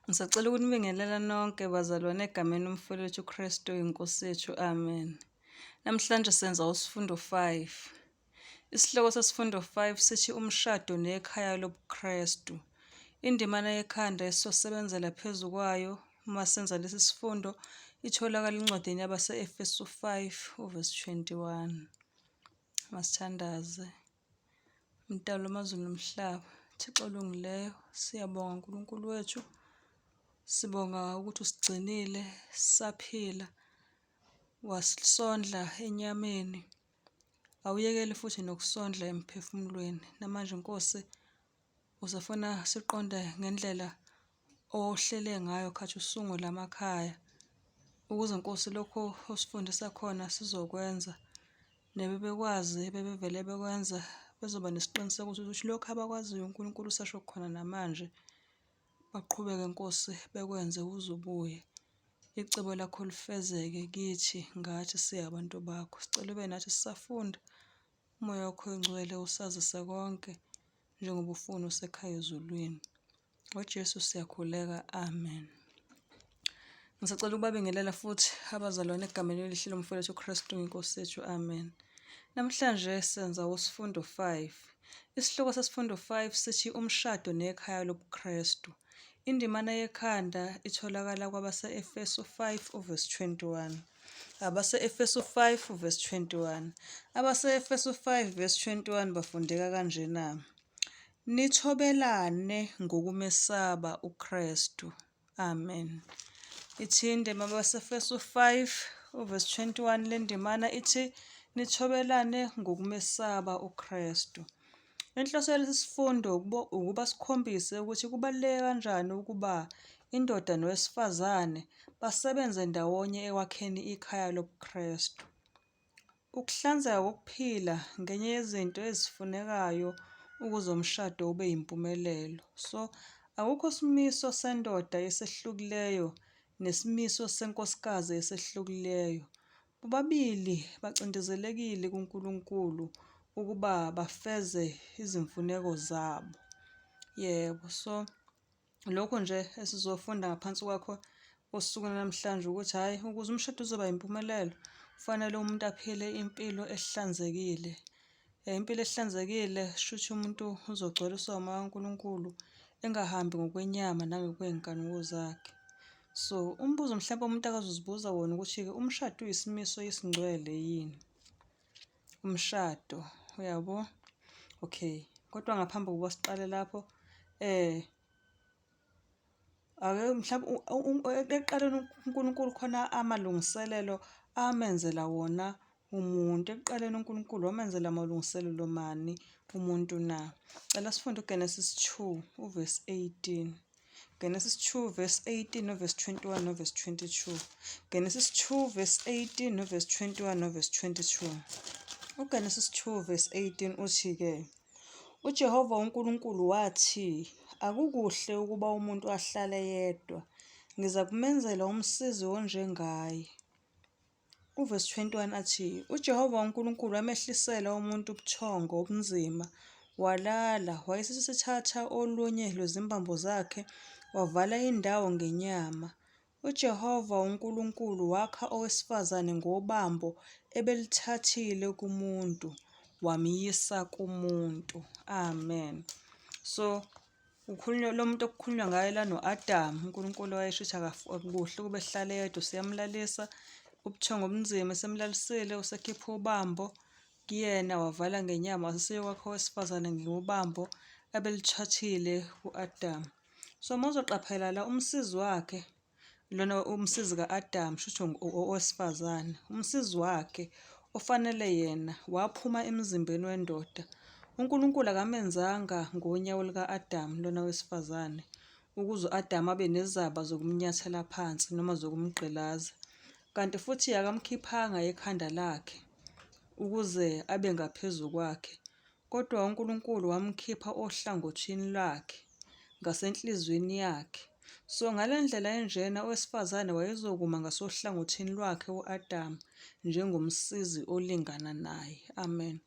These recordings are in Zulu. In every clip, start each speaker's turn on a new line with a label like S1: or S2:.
S1: Ngisacela ukunibingelela nonke bazalwane egameni lomfowethu uKrestu inkosi yethu. Amen. Namhlanje senza usifundo 5. Isihloko sesifundo 5 sithi umshado nekhaya lobuKrestu. Indimana yekhanda esizosebenzela phezu kwayo uma senza lesi sifundo itholakala encwadini yabase-Efesu 5 verse 21. Masithandaze. Mdali wamazulu nomhlaba, Thixo olungileyo, siyabonga uNkulunkulu wethu. Sibonga ukuthi usigcinile, saphila, wasisondla enyameni. Awuyekeli futhi nokusondla emphefumulweni. Namanje Nkosi, uzofuna siqonde ngendlela ohlele ngayo khathi usungula amakhaya. Ukuze Nkosi lokho osifundisa khona sizokwenza. Nebebekwazi, bebevele bekwenza, bezoba nesiqiniseko ukuthi lokho abakwaziyo uNkulunkulu usasho khona namanje. Baqhubeke Nkosi bekwenze uze ubuye. Icebo lakho lifezeke kithi ngathi siyabantu bakho. Sicela ube nathi sisafunda. Umoya wakho ongcwele usazise konke njengoba ufuna usekhaya ezulwini. NgoJesu siyakhuleka. Amen. Ngisacela ukubabingelela futhi abazalwane egameni elihle lomfowethu uKrestu inkosi yethu. Amen. Namhlanje senza usifundo 5. Isihloko sesifundo 5 sithi umshado nekhaya lobuKrestu. Indimana yekhanda itholakala kwabase-Efesu 5 verse 21. Abase-Efesu 5 verse 21. Abase-Efesu 5 verse 21 bafundeka kanjena. Nithobelane ngokumesaba uKrestu. Amen. Ithinde mabase-Efesu 5 verse 21 lendimana ithi nithobelane ngokumesaba uKrestu. Inhloso yalesi sifundo ukuba sikhombise ukuthi kubaluleke kanjani ukuba indoda nowesifazane basebenze ndawonye ekwakheni ikhaya lobuKrestu. Ukuhlanzeka kokuphila ngenye yezinto ezifunekayo ukuze umshado ube yimpumelelo. So, akukho simiso sendoda esehlukileyo nesimiso senkosikazi esehlukileyo. Bobabili bacindezelekile kuNkulunkulu ukuba bafeze izimfuneko zabo. Yebo, so lokho nje esizofunda ngaphansi kwakho osuku namhlanje ukuthi hayi ukuze umshado uzoba yimpumelelo kufanele umuntu aphile impilo ehlanzekile. Impilo ehlanzekile shuthi umuntu uzogcweliswa umoya kaNkulunkulu engahambi ngokwenyama nangokwey'nkanuko zakhe. So umbuzo mhlawumbe umuntu akazozibuza wona ukuthi-ke umshado uyisimiso esingcwele yini? Umshado, uyabo? Okay. Kodwa ngaphambi kokuba siqale lapho ake mhlawumbe ekuqaleni uNkulunkulu khona amalungiselelo amenzela wona umuntu. Ekuqaleni uNkulunkulu wamenzela amalungiselelo mani umuntu na? Cela sifunde uGenesis 2 verse 18. Genesis 2 verse 18 noverse 21 noverse 22. Genesis 2 verse 18 noverse 21 noverse 22. UGenesis 2 verse 18 uthi-ke, uJehova uNkulunkulu wathi, akukuhle ukuba umuntu ahlale yedwa, ngiza kumenzela umsizi onjengaye. Uverse 21 athi, uJehova uNkulunkulu wamehlisela umuntu ubuthongo obunzima, walala, wayesesithatha olunye lwezimbambo zakhe, wavala indawo ngenyama. UJehova uNkulunkulu wakha owesifazane ngobambo ebelithathile kumuntu, wamyisa kumuntu. Amen. So, lo muntu okukhulunywa ngaye la no-Adamu, uNkulunkulu wayeshithi akukuhle ukube ehlale yedwa, siyamlalisa ubuthongo obunzima, esemlalisile usekhipha ubambo kuyena, wavala ngenyama, wasesiyokwakha owesifazane ngobambo abelithathile ku-Adamu. So mawuzoqaphela la umsizi wakhe, lona umsizi ka-Adamu, shuthi owesifazane, umsizi wakhe ofanele yena waphuma emzimbeni wendoda. uNkulunkulu akamenzanga ngonyawo lika-Adamu lona wesifazane ukuze u-Adamu abe nezaba zokumnyathela phansi noma zokumgqilaza, kanti futhi akamkhiphanga ekhanda lakhe ukuze abe ngaphezu kwakhe, kodwa uNkulunkulu wamkhipha ohlangothini lwakhe ngasenhlizweni yakhe. So ngale ndlela enjena owesifazane wayezokuma ngasohlangothini lwakhe u-Adamu njengomsizi olingana naye. Amen.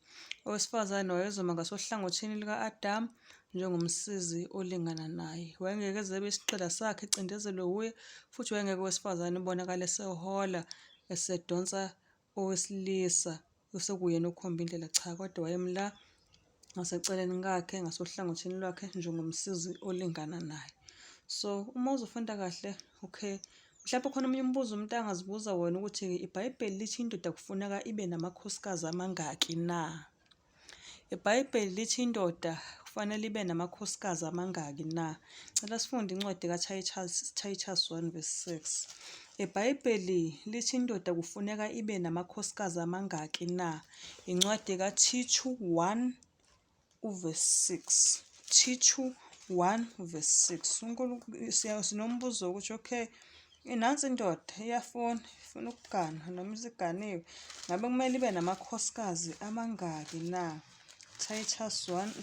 S1: Owesifazane wayezoma ngasohlangothini lika-Adamu njengomsizi olingana naye. Wayengeke eze isiqeda sakhe ecindezelwe wuye, futhi wayengeke owesifazane ubonakale esehola esedonsa owesilisa osekuyena okhomba indlela. Cha, kodwa wayemla ngaseceleni kakhe, ngasohlangothini lwakhe njengomsizi olingana naye. So uma uzofunda kahle, okay, mhlawumbe khona omunye umbuzo umuntu angazibuza wona ukuthi iBhayibheli lithi indoda kufuneka ibe namakhosikazi amangaki na? IBhayibheli lithi indoda kufanele ibe namakhosikazi amangaki na? Cela sifunde incwadi kaTitus 1:6. IBhayibheli lithi indoda kufuneka ibe namakhosikazi amangaki na? Incwadi kaTitu 1:6. Titu 1:6. Sinombuzo ukuthi okay, nansi indoda iyafuna ukuganwa noma isiganiwe, ngabe kumele ibe namakhosikazi amangaki na?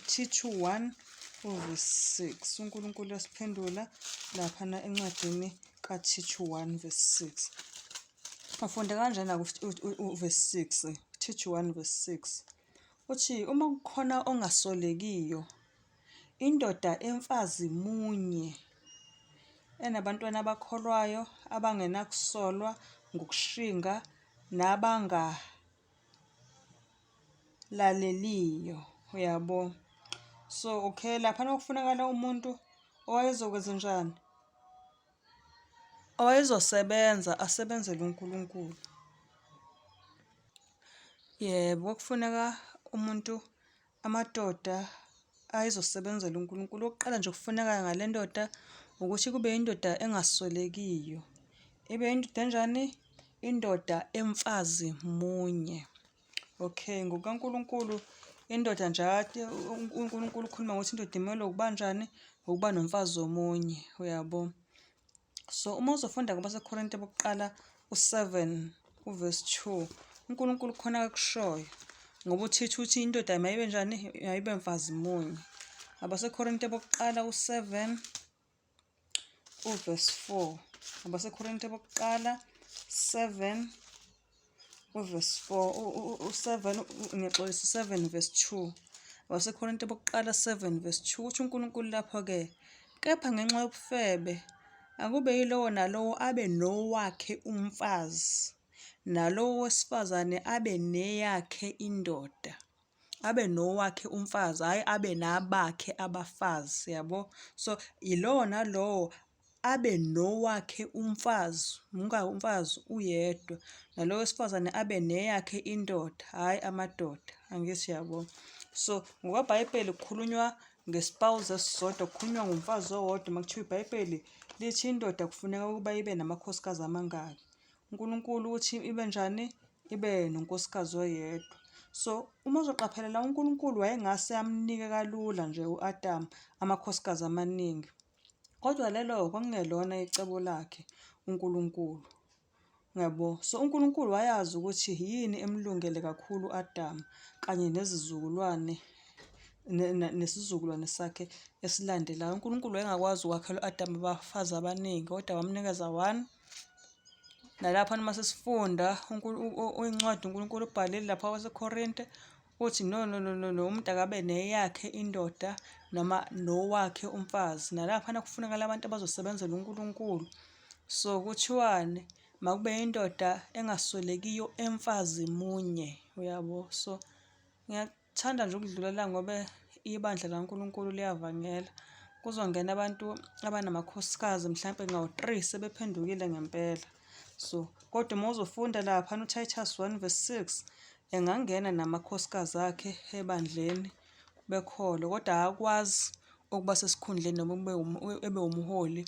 S1: Titu 1:6. uNkulunkulu yasiphendula laphana encwadini kaTitu 1:6. Afunde kanjena verse 6, Titu 1:6. Uthi uma kukhona ongasolekiyo, indoda emfazi munye enabantwana abakholwayo abangenakusolwa ngokushinga nabangalaleliyo. Uyabo? So okay, lapha kufunakala umuntu owayezokwenza njani? Owayezosebenza asebenzele uNkulunkulu. Yebo, kufuneka umuntu, amadoda ayizosebenzela uNkulunkulu. Okokuqala nje kufuneka ngale ndoda ukuthi kube indoda engasolekiyo. Ibe indoda enjani? Indoda emfazi munye. Okay, ngokaNkulunkulu indoda nje uNkulunkulu ukhuluma ngokuthi indoda imele ukuba njani? Ukuba nomfazi omunye. Uyabo? So uma uzofunda kwabaseKorinte bokuqala 7 verse 2, uNkulunkulu khona akushoyo ngoba uthi indoda mayibe njani? Mayibe mfazi munye. AbaseKorinte bokuqala 7 verse 4. AbaseKorinte bokuqala 7 verse 4. 7 verse 2. AbaseKorinte bokuqala 7 verse 2. Uthi uNkulunkulu lapho-ke, kepha ngenxa yobufebe akube yilowo nalowo abe nowakhe umfazi, nalowo wesifazane abe neyakhe indoda. Abe nowakhe umfazi, hhayi abe nabakhe abafazi. Yabo? So yilowo nalowo abe nowakhe umfazi, umfazi uyedwa, nalowo wesifazane abe neyakhe indoda, hhayi amadoda. Angithi yabo? So ngokwabhayibheli kukhulunywa ngesipawuzi esisodwa, kukhulunywa ngomfazi owodwa. Makuthiwa iBhayibheli lithi indoda kufuneka ukuba ibe namakhosikazi amangaki? uNkulunkulu uthi ibe njani? Ibe nonkosikazi oyedwa. So uma uzoqaphelela, uNkulunkulu wayengase amnike kalula nje u-Adamu amakhosikazi amaningi, kodwa lelo kwakungelona icebo lakhe uNkulunkulu. Ngiyabo? So uNkulunkulu wayazi ukuthi yini emlungele kakhulu u-Adamu kanye nesizukulwane sakhe esilandelayo. uNkulunkulu wayengakwazi ukwakhela u-Adamu abafazi abaningi, kodwa wamnikeza 1. Nalapha noma sesifunda incwadi uNkulunkulu ubhalile lapha kwabaseKorinte uthi no, umuntu akabe neyakhe indoda noma nowakhe umfazi. Nalaphana kufunekala abantu abazosebenzela uNkulunkulu. So kuthiwani? Makube indoda engasolekiyo emfazi munye. Uyabo? So ngiyathanda nje ukudlulela ngoba ibandla laNkulunkulu liyavangela. Kuzongena abantu abanamakhosikazi mhlampe ngawu-3 sebephendukile ngempela. So kodwa uma uzofunda lapha uTitus 1:6, engangena namakhosikazi akhe ebandleni bekholo, kodwa akwazi ukuba sesikhundleni noma ebe umholi,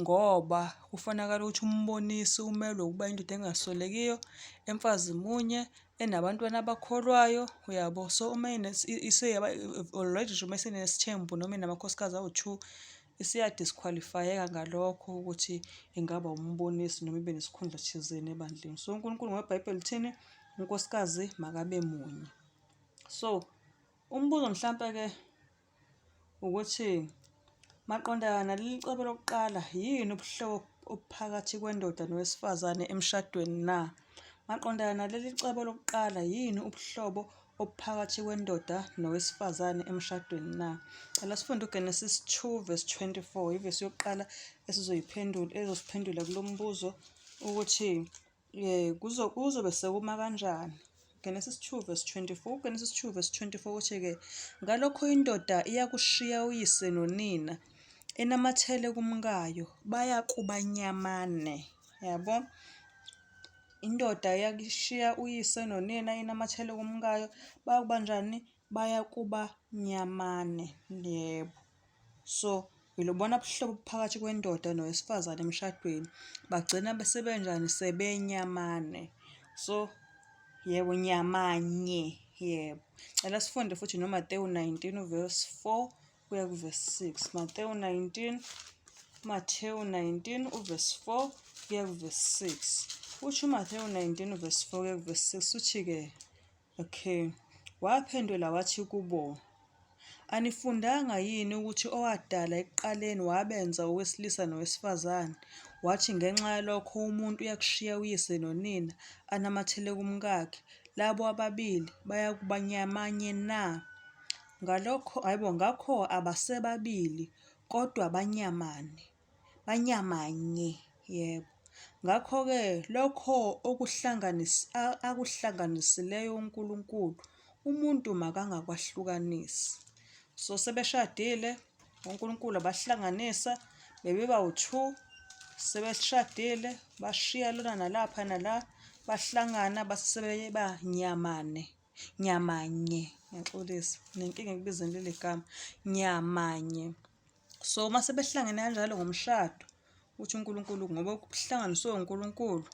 S1: ngoba kufanakala ukuthi umbonisi umelwe ukuba indoda engasolekiyo, emfazi munye, enabantwana abakholwayo. Uyabo? So uma already nje uma isinesithembu noma inamakhosikazi awu-2, isiyadisqualify-eka ngalokho ukuthi ingaba umbonisi noma ibe nesikhundla thizeni ebandleni. So uNkulunkulu ngeBhayibheli uthini? Unkosikazi makabe munye. So umbuzo mhlampe-ke ukuthi maqondana naleli cebo lokuqala, yini ubuhlobo obuphakathi kwendoda nowesifazane emshadweni na? Maqondana naleli cebo lokuqala, yini ubuhlobo obuphakathi kwendoda nowesifazane emshadweni na? Ala sifunde uGenesis 2 verse 24, ivesi yokuqala ezosiphendula kulo mbuzo ukuthi kuzobe sekuma kanjani. Genesis 2 verse 24, Genesis 2 verse 24 uthi-ke, ngalokho indoda iyakushiya uyise nonina enamathele kumkayo bayakuba nyamane. Yabo? Indoda iyakushiya uyise nonina inamathele kumkayo bayakuba njani? Bayakuba nyamane. Yebo. So ilobona buhlobo phakathi kwendoda nowesifazane emshadweni, bagcina besebenjani? Sebenyamane. So yebo, nyamanye. Yebo. Cela sifunde futhi noMateyu 19 verse 4 kuya kuverse 6. Mathewu 19 uverse 4 kuya kuverse 6. Uthi uMathewu 19 verse 4 kuya kuverse 6 uthi-ke, okay, waphendula wathi kubo, anifundanga yini ukuthi owadala ekuqaleni wabenza owesilisa nowesifazane? Wathi ngenxa yalokho umuntu uyakushiya uyise nonina anamathele kumkakhe, labo ababili bayakuba nyamanye na? Ngakho abasebabili kodwa banyamanye. Yebo. Ngakho-ke lokho akuhlanganisileyo uNkulunkulu umuntu makangakwahlukanisi. So sebeshadile, uNkulunkulu abahlanganisa, bebebawu-2, sebeshadile, bashiya lona nalapha nala, bahlangana base sebeba nyamanye. Ngiyaxolisa, nenkinga ekubizeni leli gama, nyamanye. So uma sebehlangene kanjalo ngomshado, uthi uNkulunkulu ngoba kuhlanganiswe uNkulunkulu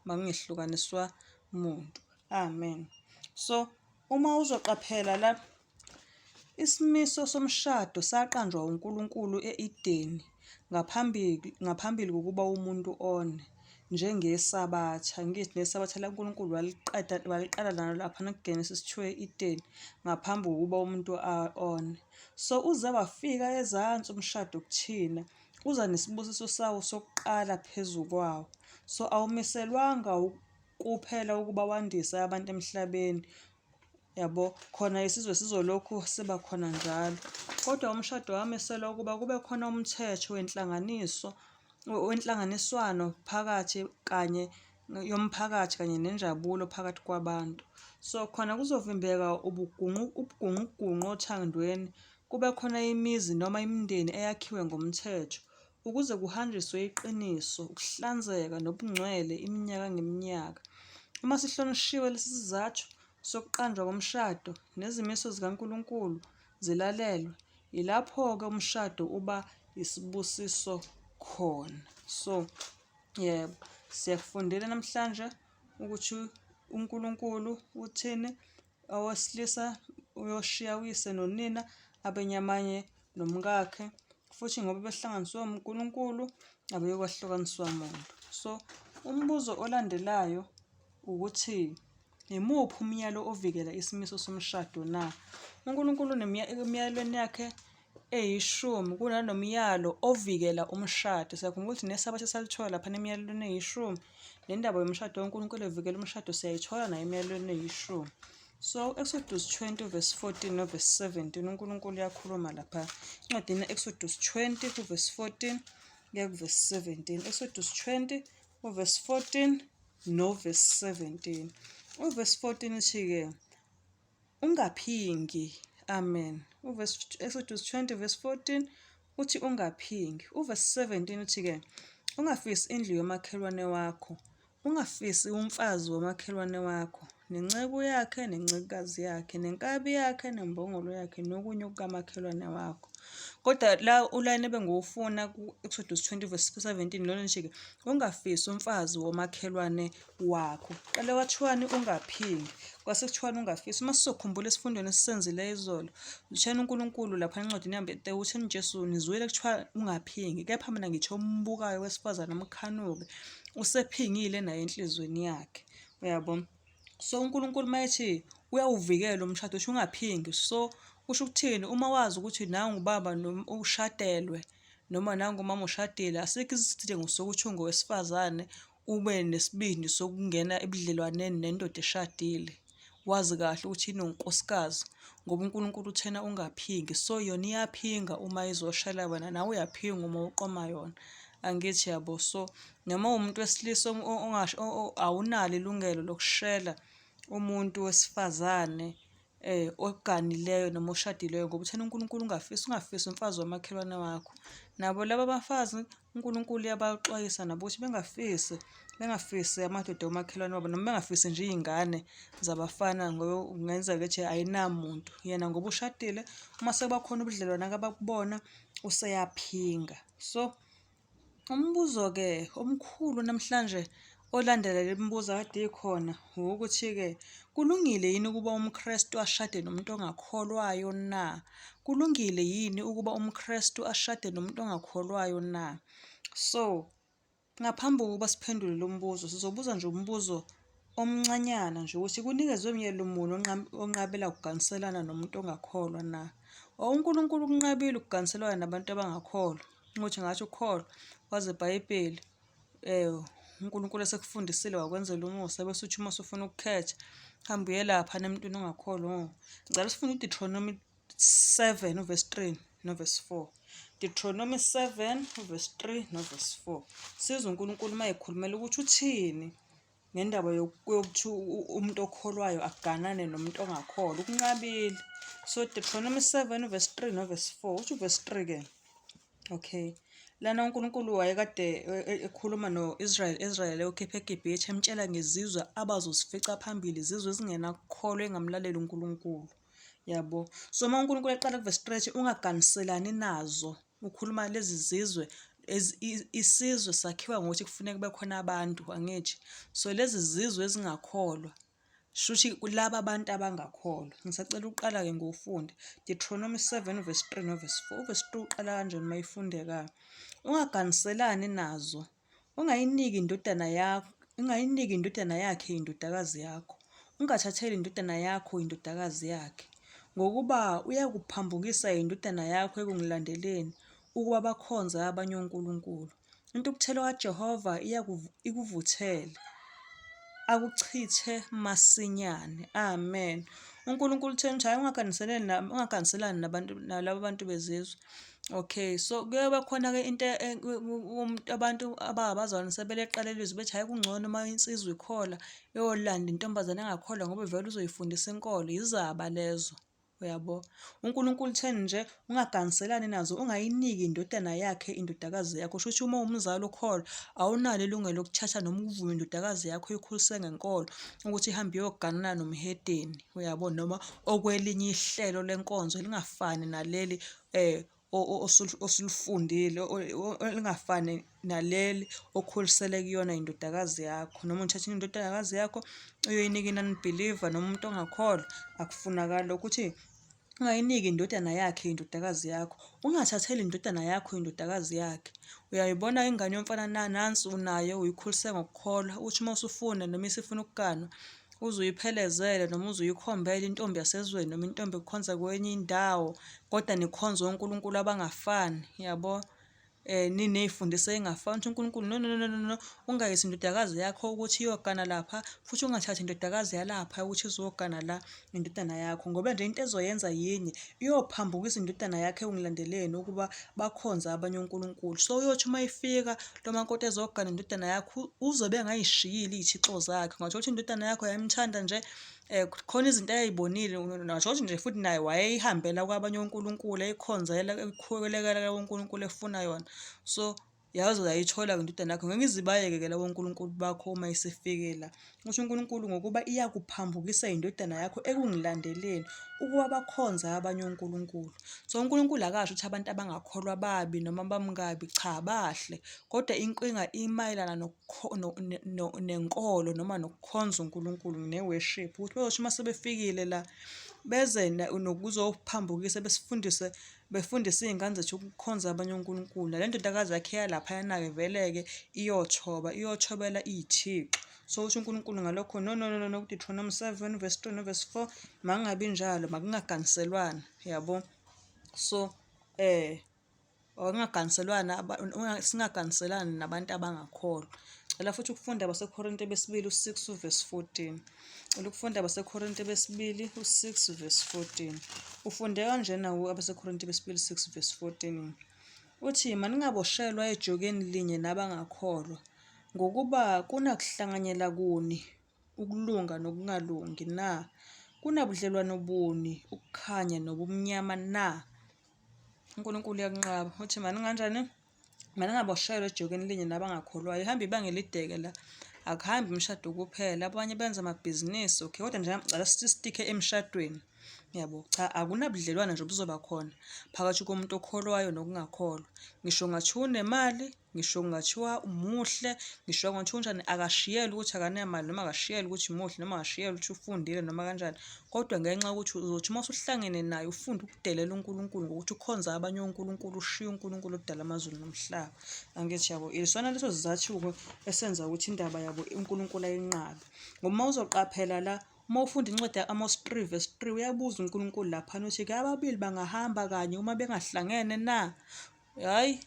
S1: makungehlukaniswa muntu. Amen. So uma uzoqaphela la, isimiso somshado saqanjwa uNkulunkulu e-Edeni ngaphambili kokuba umuntu one, njengesabatha. Ngithi nesabatha la uNkulunkulu waliqala nalo lapha kuGenesis 2 e-Edeni ngaphambi kokuba umuntu one. So uze wafika ezansi umshado kuthina, uza nesibusiso sawo sokuqala phezu kwawo. So awumiselwanga kuphela ukuba wandise abantu emhlabeni, yabo, khona isizwe sizolokhu siba khona njalo, kodwa umshado wamiselwa ukuba kube khona umthetho wenhlanganiswano phakathi yomphakathi kanye nenjabulo phakathi kwabantu. So khona kuzovimbeka ubugunqugunqu othandweni, kube khona imizi noma imindeni eyakhiwe ngomthetho ukuze kuhanjiswe iqiniso, ukuhlanzeka nobungcwele iminyaka ngeminyaka. Uma sihlonishiwe lesi sizathu sokuqanjwa komshado nezimiso zikaNkulunkulu zilalelwe, ilapho-ke umshado uba isibusiso khona. So yebo, siyakufundela namhlanje ukuthi uNkulunkulu uthini, owesilisa uyoshiya uyise nonina abenyamanye nomkakhe, futhi ngoba behlanganiswe uNkulunkulu abeyokwahlukaniswa muntu. So umbuzo olandelayo ukuthi, imuphi umyalo ovikela isimiso somshado na? uNkulunkulu emiyalweni yakhe eyi-10 kunanomyalo ovikela umshado. Siyakhumbula ukuthi nesabatha salithola lapha emiyalweni eyi-10, le ndaba yomshado woNkulunkulu evikela umshado siyayithola nayo emiyalweni eyi-10. So Exodus 20 verse 14 no verse 17 uNkulunkulu uyakhuluma lapha encwadini Exodus 20 verse 14 kuya verse 17. Exodus 20 verse 14 no verse 17. Verse 14 uthi-ke, ungaphingi. Amen. Exodus 20 verse 14 uthi ungaphingi. Verse 17 uthi-ke, ungafisi indlu yomakhelwane wakho, ungafisi umfazi womakhelwane wakho, nenceku yakhe, nencekukazi yakhe, nenkabi yakhe, nembongolo yakhe, nokunye okukamakhelwane wakho. Kodwa la ulayini ebengiwufuna ku-Exodus 20 verse 17 lona lithi-ke, ungafisi umfazi womakhelwane wakho. Qale kwathiwani? Ungaphingi, kwase kuthiwani ungafisi. Uma sizokhumbula esifundweni esisenzile izolo, utheni uNkulunkulu lapha encwadini yamaHeberu, utheni uJesu, nizwile kuthiwa ungaphingi, kepha mina ngithi ombukayo wesifazane umkhanuke usephingile naye enhlizweni yakhe. Uyabona? So uNkulunkulu mayethi uyawuvikela umshado, usho ungaphingi. So kusho ukuthini? Uma wazi ukuthi nangu ubaba ushadelwe noma nangu umama ushadile, asikho isidingo sokuthi ungowesifazane ube nesibindi sokungena ebudlelwaneni nendoda eshadile. wazi kahle ukuthi inunkosikazi ngoba uNkulunkulu uthena ungaphingi. So yona iyaphinga uma izoshela wena, nawe uyaphinga uma uqoma yona. Angithi yabo. So noma umuntu wesilisa awunalo ilungelo lokushela umuntu wesifazane oganileyo noma oshadileyo ngoba uthena uNkulunkulu ungafisi umfazi wamakhelwane wakho. Nabo laba abafazi uNkulunkulu uyabaxwayisa nabo ukuthi bengafisi amadoda omakhelwane wabo, noma bengafisi nje iy'ngane zabafana ngoba kungenzeka ukuthi ayinamuntu. Yena ngoba ushadile, uma sekubakhona ubudlelwane abakubona useyaphinga. So umbuzo-ke omkhulu namhlanje olandela le mibuzo kade ikhona ukuthi-ke kulungile yini ukuba uMkrestu ashade nomuntu ongakholwayo na? Kulungile yini ukuba uMkrestu ashade nomuntu ongakholwayo na? So ngaphambi kokuba siphendule lo mbuzo, sizobuza nje umbuzo omncanyana nje ukuthi kunikezwe myelo muni onqabela ukuganiselana nomuntu ongakholwa na? uNkulunkulu kunqabile ukuganiselana nabantu abangakholwa. Ukuthi ngathi ukholwa wazi iBhayibheli uNkulunkulu esekufundisile wakwenzela umusa bese uthi uma usufuna ukukhetha hamba uye lapha nemntwini ongakholwa. Ngicela sifunde uDuteronomy 7 verse 3 no verse 4. Deuteronomy 7 verse 3 no verse 4. Sizwe uNkulunkulu uma ekhulumela ukuthi uthini ngendaba yokuthi umuntu okholwayo aganane nomuntu ongakholwa. Ukunqabile. So Deuteronomy 7 verse 3 no verse 4. Uthi verse 3-ke. Okay. Lana uNkulunkulu wayekade ekhuluma Israel okhipha eGibhithe, emtshela ngezizwe abazozifica phambili, izizwe ezingenakukholwa engamlaleli uNkulunkulu. Yabo. So uma uNkulunkulu eqala kuverse 3 ungaganiselani nazo, ukhuluma lezi zizwe isizwe sakhiwa ngokuthi kufuneka kube khona abantu, angithi. So lezi zizwe ezingakholwa shuthi kulaba abantu abangakholwa. Ngisacela uqala-ke ngofunde Deuteronomy 7 verse 3 no verse 4. Verse 3 uqala kanjani mayifunde-ka? Ungaganiselani nazo, ungayiniki indodana yakhe indodakazi yakho, ungathatheli indodana yakho indodakazi yakhe, ngokuba uyakuphambukisa indodana yakho ekungilandeleni ukuba bakhonze abanye onkulunkulu. Intukuthelo kaJehova ikuvuthele, akuchithe masinyane. Amen. uNkulunkulu uthena ukuthi hayi ungaganiselani nalabo bantu bezizwe. Okay, so kuyoba khona-ke into abantu abazalwane sebeleqala ilizwi bethi hayi kungcono uma insizwa ikhola eyolanda intombazane engakholwa ngoba vele uzoyifundisa inkolo. Izaba lezo. Uyabo. uNkulunkulu utheni nje ungaganiselani nazo, ungayiniki indodana yakhe indodakazi yakho. Shuthi uma umzali ukholwa awunalo ilungelo lokuthatha noma ukuvume indodakazi yakho uyikhulise ngenkolo ukuthi ihambe iyoganana nomhedeni. Uyabo. Noma okwelinye ihlelo lenkonzo elingafani naleli osulufundile, lingafani naleli okhulisele kuyona indodakazi yakho. Noma uthatha indodakazi yakho uyoyinika i-non-believer noma umuntu ongakholwa, akufunakala ukuthi ungayiniki indodana yakhe indodakazi yakho. Ungathatheli indodana yakho indodakazi yakhe. Uyayibona ingane yomfana nansi unayo uyikhulise ngokukholwa, uthi uma usufuna noma isifuna ukuganwa uzuyiphelezele noma uzuyikhombela intombi yasezweni noma intombi ekukhonza kwenye indawo, kodwa nikhonza onkulunkulu abangafani. Yabo. Niney'fundiso ey'ngafani. Uthi uNkulunkulu no, ungayisi indodakazi yakho ukuthi iyogana lapha, futhi ungathathi indodakazi yalapha ukuthi izogana la indodana yakho, ngoba nje into ezoyenza yinye, iyophambukisa indodana yakho ekungilandeleni ukuba bakhonze abanye onkulunkulu. So uyothi uma ifika lo makoti ezogana indodana yakho uzobe engayishiyile iy'thixo zakhe. Ngatho ukuthi indodana yakho yayimthanda nje, khona izinto ayayibonile, ngatho ukuthi nje futhi naye wayeyihambela kwabanye onkulunkulu, eyikhonzela, eyikhulekela uNkulunkulu efuna yona. So yazo yayithola-ke indodana yakho. Ngeke izibayeke-ke labo onkulunkulu bakho uma isifike la. Uthi uNkulunkulu ngokuba iyakuphambukisa indodana yakho ekungilandeleni ukuba bakhonze abanye onkulunkulu. So uNkulunkulu akasho ukuthi abantu abangakholwa babi noma bamkabi, cha bahle, kodwa inkinga imayelana nenkolo noma nokukhonza uNkulunkulu ne-worship, ukuthi bezothi uma sebefikile la beze nokuzophambukisa befundise iy'ngane zethu ukukhonza abanye onkulunkulu. Nale ndodakazi yakhe yalaphayana-ke vele-ke iyothobela iy'thixo. So uthi uNkulunkulu ngalokho no Deuteronomy 7 verse 3 no verse 4 makungabi njalo, makungaganiselwana. Yabo. So singaganiselani nabantu abangakholwa. Ngicela futhi ukufunda abaseKorinte besibili u-6 verse 14. Ngicela ukufunda abaseKorinte besibili u-6 verse 14. Ufunde kanjena abaseKorinte besibili 6 verse 14. Uthi maningaboshelwa ejokeni linye nabangakholwa, ngokuba kunakuhlanganyela kuni ukulunga nokungalungi na? Kunabudlelwano buni ukukhanya nobumnyama na? uNkulunkulu uyakunqaba. Uthi maninganjani? Maningaboshelwa ejokeni linye nabangakholwayo. Ihamba ibanga elide-ke la. Akuhambi umshado kuphela. Abanye benza amabhizinisi, okay, kodwa nje ngicela sitike emshadweni. Yabo, cha, akunabudlelwane nje obuzoba khona phakathi komuntu okholwayo nokungakholwa. Ngisho kungathiwa unemali, ngisho kungathiwa umuhle, ngisho kungathiwa unjani, akashiyeli ukuthi akanemali, noma akashiyeli ukuthi muhle, noma akashiyeli ukuthi ufundile noma kanjani. Kodwa ngenxa yokuthi uzothi uma usuhlangene naye ufunde ukudelela uNkulunkulu ngokuthi ukhonza abanye onkulunkulu, ushiye uNkulunkulu odala amazulu nomhlaba. Angithi yabo, isona leso sizathu-ke esenza ukuthi indaba yabo uNkulunkulu ayinqabe. Ngoba uma uzoqaphela la, uma ufunda incwadi ya-Amos 3 verse 3 uyabuza uNkulunkulu laphana uthi-ke ababili bangahamba kanye uma bengahlangene na? Hhayi,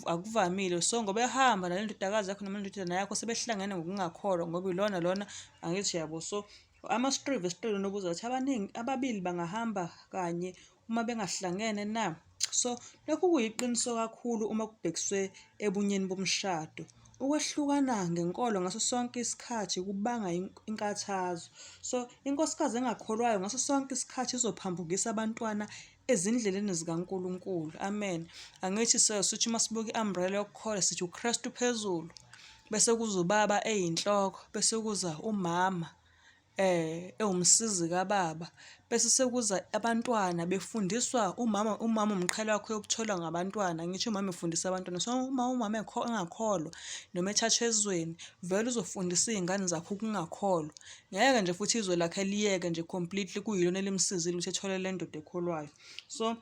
S1: akuvamile. So ngoba ehamba nale ndodakazi yakho noma indodana yakho sebehlangene ngokungakholwa ngoba ilona lona, angithi yabo. So Amos 3 verse 3 lona ubuza ukuthi ababili bangahamba kanye uma bengahlangene na? So lokhu kuyiqiniso kakhulu uma kubhekiswe ebunyeni bomshado. Ukwehlukana ngenkolo ngaso sonke isikhathi kubanga inkathazo. So inkosikazi engakholwayo ngaso sonke isikhathi izophambukisa abantwana ezindleleni zikaNkulunkulu. Amen. Angithi sithi uma sibuka i-umbrella yokukholwa sithi uKrestu phezulu, bese kuza ubaba eyinhloko, bese kuza umama ewumsizi kababa, bese sekuza abantwana befundiswa umama umqhele wakho yokutholwa ngabantwana. Ngisho umama efundisa abantwana. So uma umama engakholwa noma ethathwe ezweni, vele uzofundisa iy'ngane zakho ukungakholwa. Ngeke nje futhi izwe lakhe liyeke nje completely kuyilona elimsizile ukuthi ethole le ndoda ekholwayo. So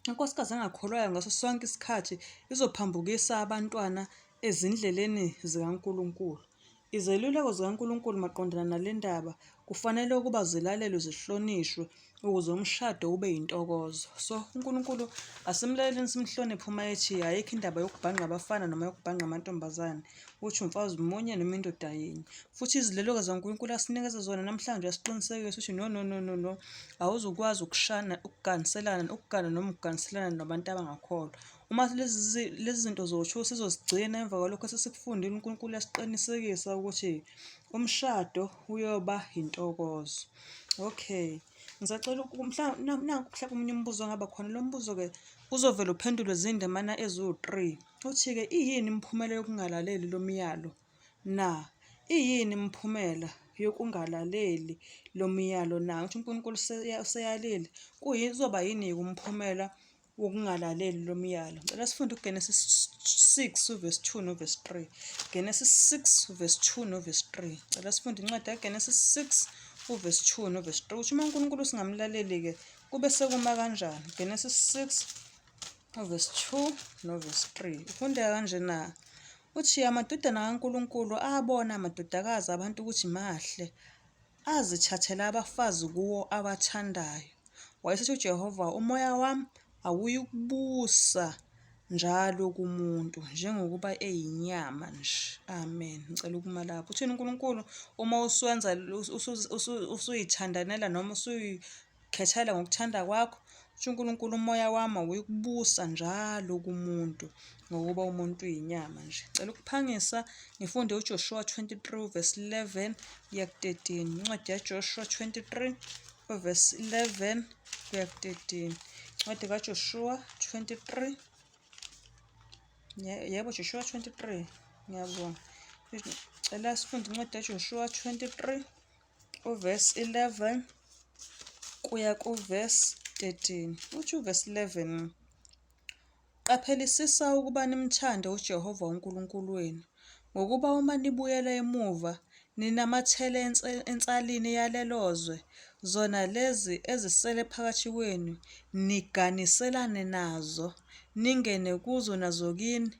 S1: inkosikazi engakholwayo ngaso sonke isikhathi izophambukisa abantwana ezindleleni zikaNkulunkulu. Izeluleko zikaNkulunkulu maqondana nale ndaba kufanele ukuba zilalelwe, zihlonishwe ukuze umshado ube yintokozo. So uNkulunkulu asimlaleleni, simhloniphe uma ethi ayikho indaba yokubhanqa abafana noma yokubhanqa amantombazane, uthi umfazi munye noma indoda yinye. Futhi iziluleko zikaNkulunkulu asinikeza zona namhlanje asiqinisekise ukuthi no, awuzukwazi ukugana noma ukuganiselana nabantu abangakholwa. Uma lezi zinto zothu sizozigcina emva kwalokho esesikufundile, uNkulunkulu uyasiqinisekisa ukuthi umshado uyoba yintokozo. Okay, ngisacela mhlawumbe omunye umbuzo ongaba khona. Lo mbuzo-ke uzovele uphendulwe zindimana eziwu-3. Uthi-ke iyini imiphumela yokungalaleli lo myalo na? Iyini imiphumela yokungalaleli lo myalo na? Uthi uNkulunkulu useyalile, kuzoba yini umphumela wokungalaleli lo myalo? Ngicela sifunde uGenesis 6 verse 2 no verse 3. Genesis 6 verse 2 no verse 3. Ngicela sifunde incwadi kaGenesis 6 verse 2 no verse 3. Uthi uma uNkulunkulu singamlaleli-ke kube sekuma kanjani? Genesis 6 verse 2 no verse 3. Ufundeka kanjena. Uthi amadodana kaNkulunkulu abona amadodakazi abantu ukuthi mahle, azithathela abafazi kuwo abathandayo. Wayesethi uJehova, umoya wami awuyi ukubusa njalo kumuntu njengokuba eyinyama nje. Amen. Ngicela ukuma lapho. Uthini uNkulunkulu uma uswenza usuyithandanela noma usuyikhethela ngokuthanda kwakho? Uthi uNkulunkulu, umoya wami awuyi ukubusa njalo kumuntu ngokuba umuntu uyinyama nje. Ngicela ukuphangisa ngifunde uJoshua 23 verse 11 kuya ku-13. Incwadi yaJoshua 23 verse 11 kuya ku-13. Incwadi kaJoshua 23. Yebo, Joshua 23. Ngiyabonga. Ngicela sifunde incwadi yaJoshua 23 verse 11 kuya ku-verse 13. Uthi uverse 11, qaphelisisa ukuba nimthande uJehova uNkulunkulu wenu, ngokuba uma nibuyela emuva ninamathele ensalini yalelozwe, zona lezi ezisele phakathi kwenu, niganiselane nazo, ningene kuzo nazo kini.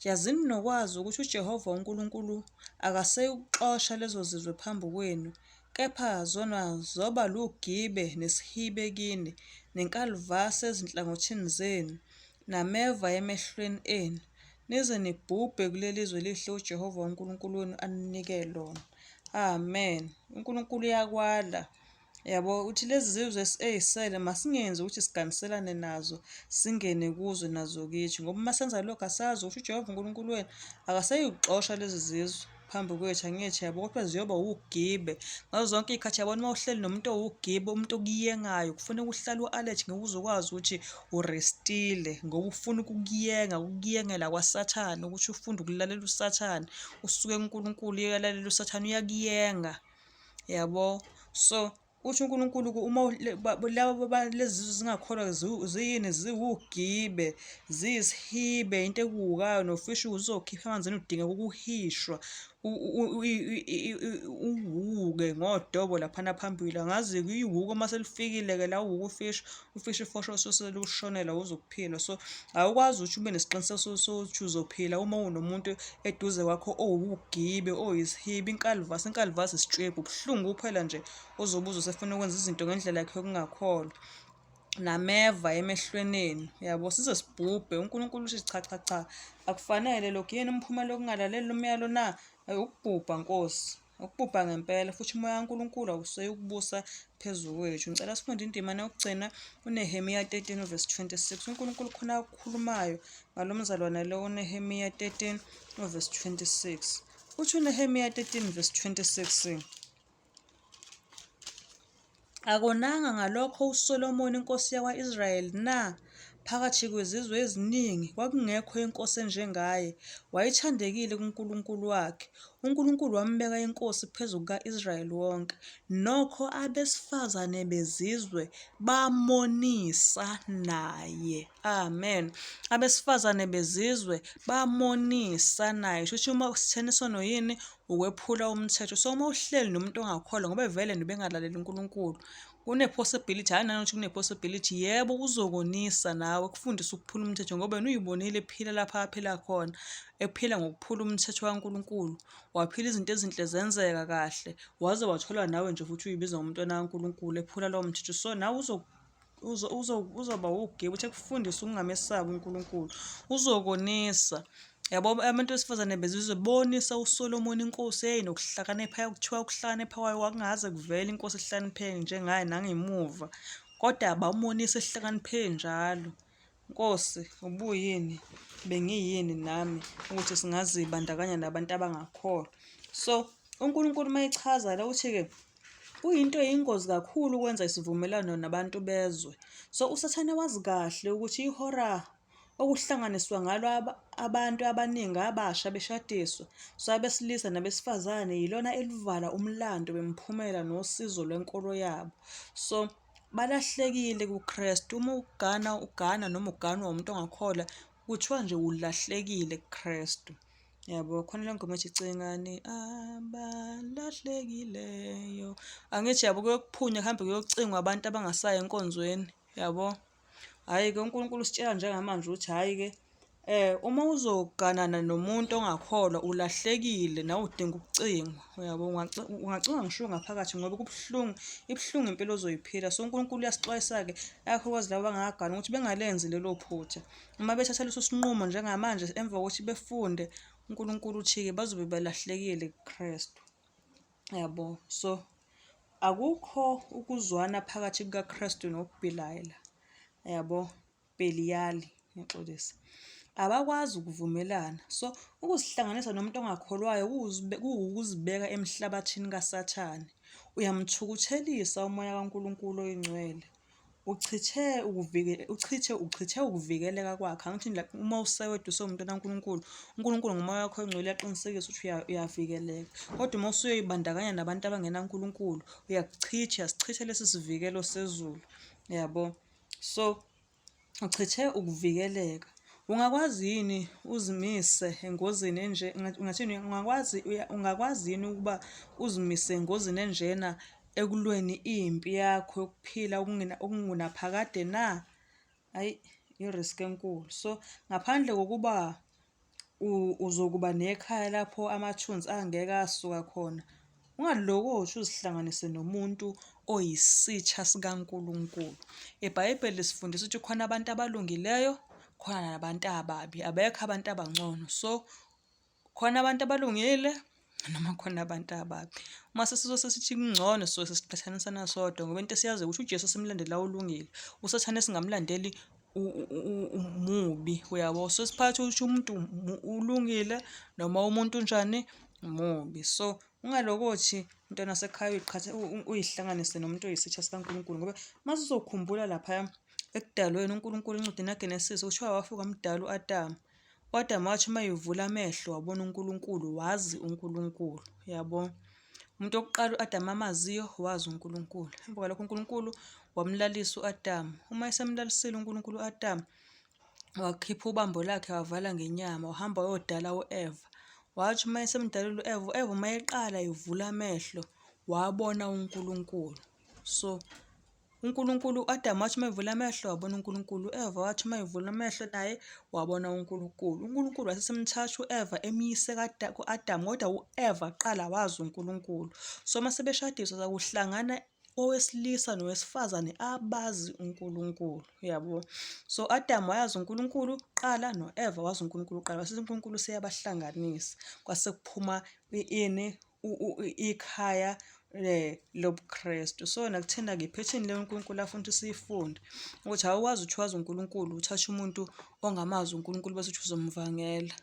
S1: Yazini nokwazi ukuthi uJehova uNkulunkulu akaseyukuxosha lezo zizwe phambi kwenu, kepha zona zoba lugibe nesihibe kini, nenkalvasi ezinhlangothini zenu, nameva emehlweni enu. nize nibhubhe kuleli zwe lihle uJehova uNkulunkulu wenu aninike lona. Amen. uNkulunkulu uyakwala. Yabo, uthi lezi zizwe ey'sele masingenzi ukuthi siganiselane nazo singene kuzo nazo kithi, ngoba uma senza lokho asazi ukuthi uJehova uNkulunkulu wenu akaseyikuxosha lezi zizwe phambi kwethu, angithi yabo, kodwa ziyoba ugibe ngazo zonke iy'khathi. Yabona uma uhleli nomuntu owugibe, umuntu okuyengayo, kufuneka uhlale u-alert ngoba uzokwazi ukuthi urestile, ngoba ufuna ukukuyengela kwasathane, ukuthi ufunde ukulalela usathane, usuke kuNkulunkulu uyalalela usathane, uyakuyenga. Yabo, so uthi uNkulunkulu uma lezi zizwe zingakholwa ziyini, ziwugibe, ziyisihibe, into ekuwukayo nofisha ukuze uzokhipha emanzini udingeka ukuhishwa, uwuke ngodobo laphana phambili. Angazi-ke iwuko uma selifikile-ke la uwuka ufisha ifosho selushonela uzokuphila. So awukwazi ukuthi ube nesiqiniseko sokuthi uzophila uma unomuntu eduze kwakho owugibe, oyisihibe, inkalvasi isitshwebhu, buhlungu kuphela nje ozobuza usefuna ukwenza izinto ngendlela yakhe yokungakholwa, nameva emehlweneni. Yabo, size sibhubhe. uNkulunkulu uthi cha, akufanele lokhu. Yini umphumela wokungalaleli lo myalo na? Ukubhubha, Nkosi, ukubhubha ngempela, futhi umoya kaNkulunkulu awuseyi ukubusa phezu kwethu. Ngicela sifunde indima yokugcina uNehemiya 13 verse 26. uNkulunkulu khona akukhulumayo ngalo mzalwane lo uNehemiya 13 verse 26. Uthi uNehemiya 13 verse 26, akonanga ngalokho uSolomoni inkosi yakwa-Israyeli na? Phakathi kwezizwe eziningi kwakungekho inkosi enjengaye. Wayethandekile kuNkulunkulu wakhe. uNkulunkulu wambeka inkosi phezu kuka-Israyeli wonke. Nokho abesifazane bezizwe bamonisa naye. Amen. Abesifazane bezizwe bamonisa naye. Shuthi uma sithenisa noyini, ukwephula umthetho. So uma uhleli nomuntu ongakholwa, ngoba vele bengalaleli uNkulunkulu, kune-possibility, hhayi nanokuthi kune-possibility, yebo uzokonisa nawe, kufundise ukuphula umthetho, ngoba wena uyibonile ephila lapha aphila khona, ephila ngokuphula umthetho kaNkulunkulu. Waphila izinto ezinhle zenzeka kahle, waze wathola nawe nje futhi uyibiza ngumntwana kaNkulunkulu ephula lowo mthetho. So nawe uzoba ugibe, uthi ekufundisa ukungamesaba uNkulunkulu, uzokonisa. Yabo, abantu besifazane bezizwe bonisa uSolomoni inkosi nokuhlakanipha. Kuthiwa ukuhlakanipha kwayo wakungaze kuvele inkosi ehlakanipheke njengaye nangemuva, kodwa bamonisa ehlakaniphe njalo. Nkosi, ubuyini, bengiyini nami ukuthi singazibandakanya nabantu abangakholwa. So uNkulunkulu uma echaza la uthi-ke kuyinto eyingozi kakhulu ukwenza isivumelwano nabantu bezwe. So usathane wazi kahle ukuthi ihora okuhlanganiswa ngalo abantu abaningi abasha beshadiswa, so abesilisa nabesifazane, yilona elivala umlando wemiphumela nosizo lwenkolo yabo. So balahlekile kuKrestu. Uma ugana noma uganwa umuntu ongakholwa, kuthiwa nje ulahlekile kuKrestu. Yabo, khona le ngoma ethi cingani abalahlekileyo, angithi yabo, kuyokuphunywa kuhambe kuyocingwa abantu abangasayi enkonzweni. Yabo, hhayi-ke uNkulunkulu usitshela njengamanje ukuthi hhayi-ke uma uzoganana nomuntu ongakholwa ulahlekile, nawe udinga ukucingwa. Yabo, ungacingwa ngisho ngaphakathi, ngoba ibuhlungu impilo ozoyiphila. So uNkulunkulu uyasixwayisa-ke akakhulukazi labo abangakagani ukuthi bengalenzi lelo phutha. Uma bethatha leso sinqumo njengamanje emva kokuthi befunde, uNkulunkulu uthi-ke bazobe belahlekile kuKrestu. Yabo, so akukho ukuzwana phakathi kukaKrestu nokubhilayela. Yabo, Beliyali, ngiyaxolisa, abakwazi ukuvumelana. So ukuzihlanganisa nomuntu ongakholwayo kuwukuzibeka emhlabathini kasathane. Uyamthukuthelisa umoya kaNkulunkulu oyingcwele, uchithe ukuvikeleka kwakhe. Angithi uma usewedwa usewumuntu kaNkulunkulu, uNkulunkulu ngomoya wakho oyingcwele uyaqinisekisa ukuthi uyavikeleka. Kodwa uma usuyoyibandakanya nabantu abangenaNkulunkulu, uyasichitha lesi sivikelo sezulu. Yabo, so uchithe ukuvikeleka. Ungakwazi yini uzimise engozini enje? Ngathini, ungakwazi yini ukuba uzimise engozini enjena ekulweni impi yakho yokuphila okungunaphakade na? Hayi, i-risk enkulu. So ngaphandle kokuba uzokuba nekhaya lapho amathunzi angeke asuka khona, ungalokothi uzihlanganise nomuntu oyisitha sikaNkulunkulu. IBhayibheli lisifundisa ukuthi khona abantu abalungileyo, khona nabantu ababi, abekho abantu abangcono. So khona abantu abalungile noma khona abantu ababi. Uma sesithi kungcono so sesiqhathanisa nasodwa ngoba into esiyazi ukuthi uJesu simlandela ulungile, usathane singamlandeli umubi, uyabo. So siphakathi ukuthi umuntu ulungile noma umuntu unjani, mubi. So ungalokothi mntwana wasekhaya uyihlanganise nomuntu oyisitha sikaNkulunkulu ngoba mase uzokhumbula lapha ekudalweni uNkulunkulu encwadini kaGenesise kuthiwa wafika umdala u-Adamu. U-Adamu wathi uma evula amehlo wabona uNkulunkulu, wazi uNkulunkulu, yabo. Umuntu wokuqala u-Adamu amaziyo wazi uNkulunkulu. Emva kwalokho uNkulunkulu wamlalisa u-Adamu. Uma esemlalisile uNkulunkulu u-Adamu wakhipha ubambo lakhe wavala ngenyama, wahamba wayodala u-Eva. Wathi uma esemdalile u-Eva, uma eqala evula amehlo wabona uNkulunkulu. So uNkulunkulu u-Adamu wathi uma evula amehlo wabona uNkulunkulu, u-Eva wathi uma evula amehlo naye wabona uNkulunkulu. uNkulunkulu wasesemthatha u-Eva emyise ku-Adamu kodwa u-Eva kuqala wazi uNkulunkulu. So uma sebeshadiswa zakuhlangana owesilisa nowesifazane abazi uNkulunkulu, yabo. So Adamu wayazi uNkulunkulu kuqala no-Eva wazi uNkulunkulu kuqala, bese uNkulunkulu seyabahlanganisa kwase kuphuma ikhaya lobuKrestu. So nakuthina-ke iphethini le uNkulunkulu afuna ukuthi siyifunde ukuthi awukwazi ukuthi wazi uNkulunkulu uthathe umuntu ongamazi uNkulunkulu bese uthi uzomvangela.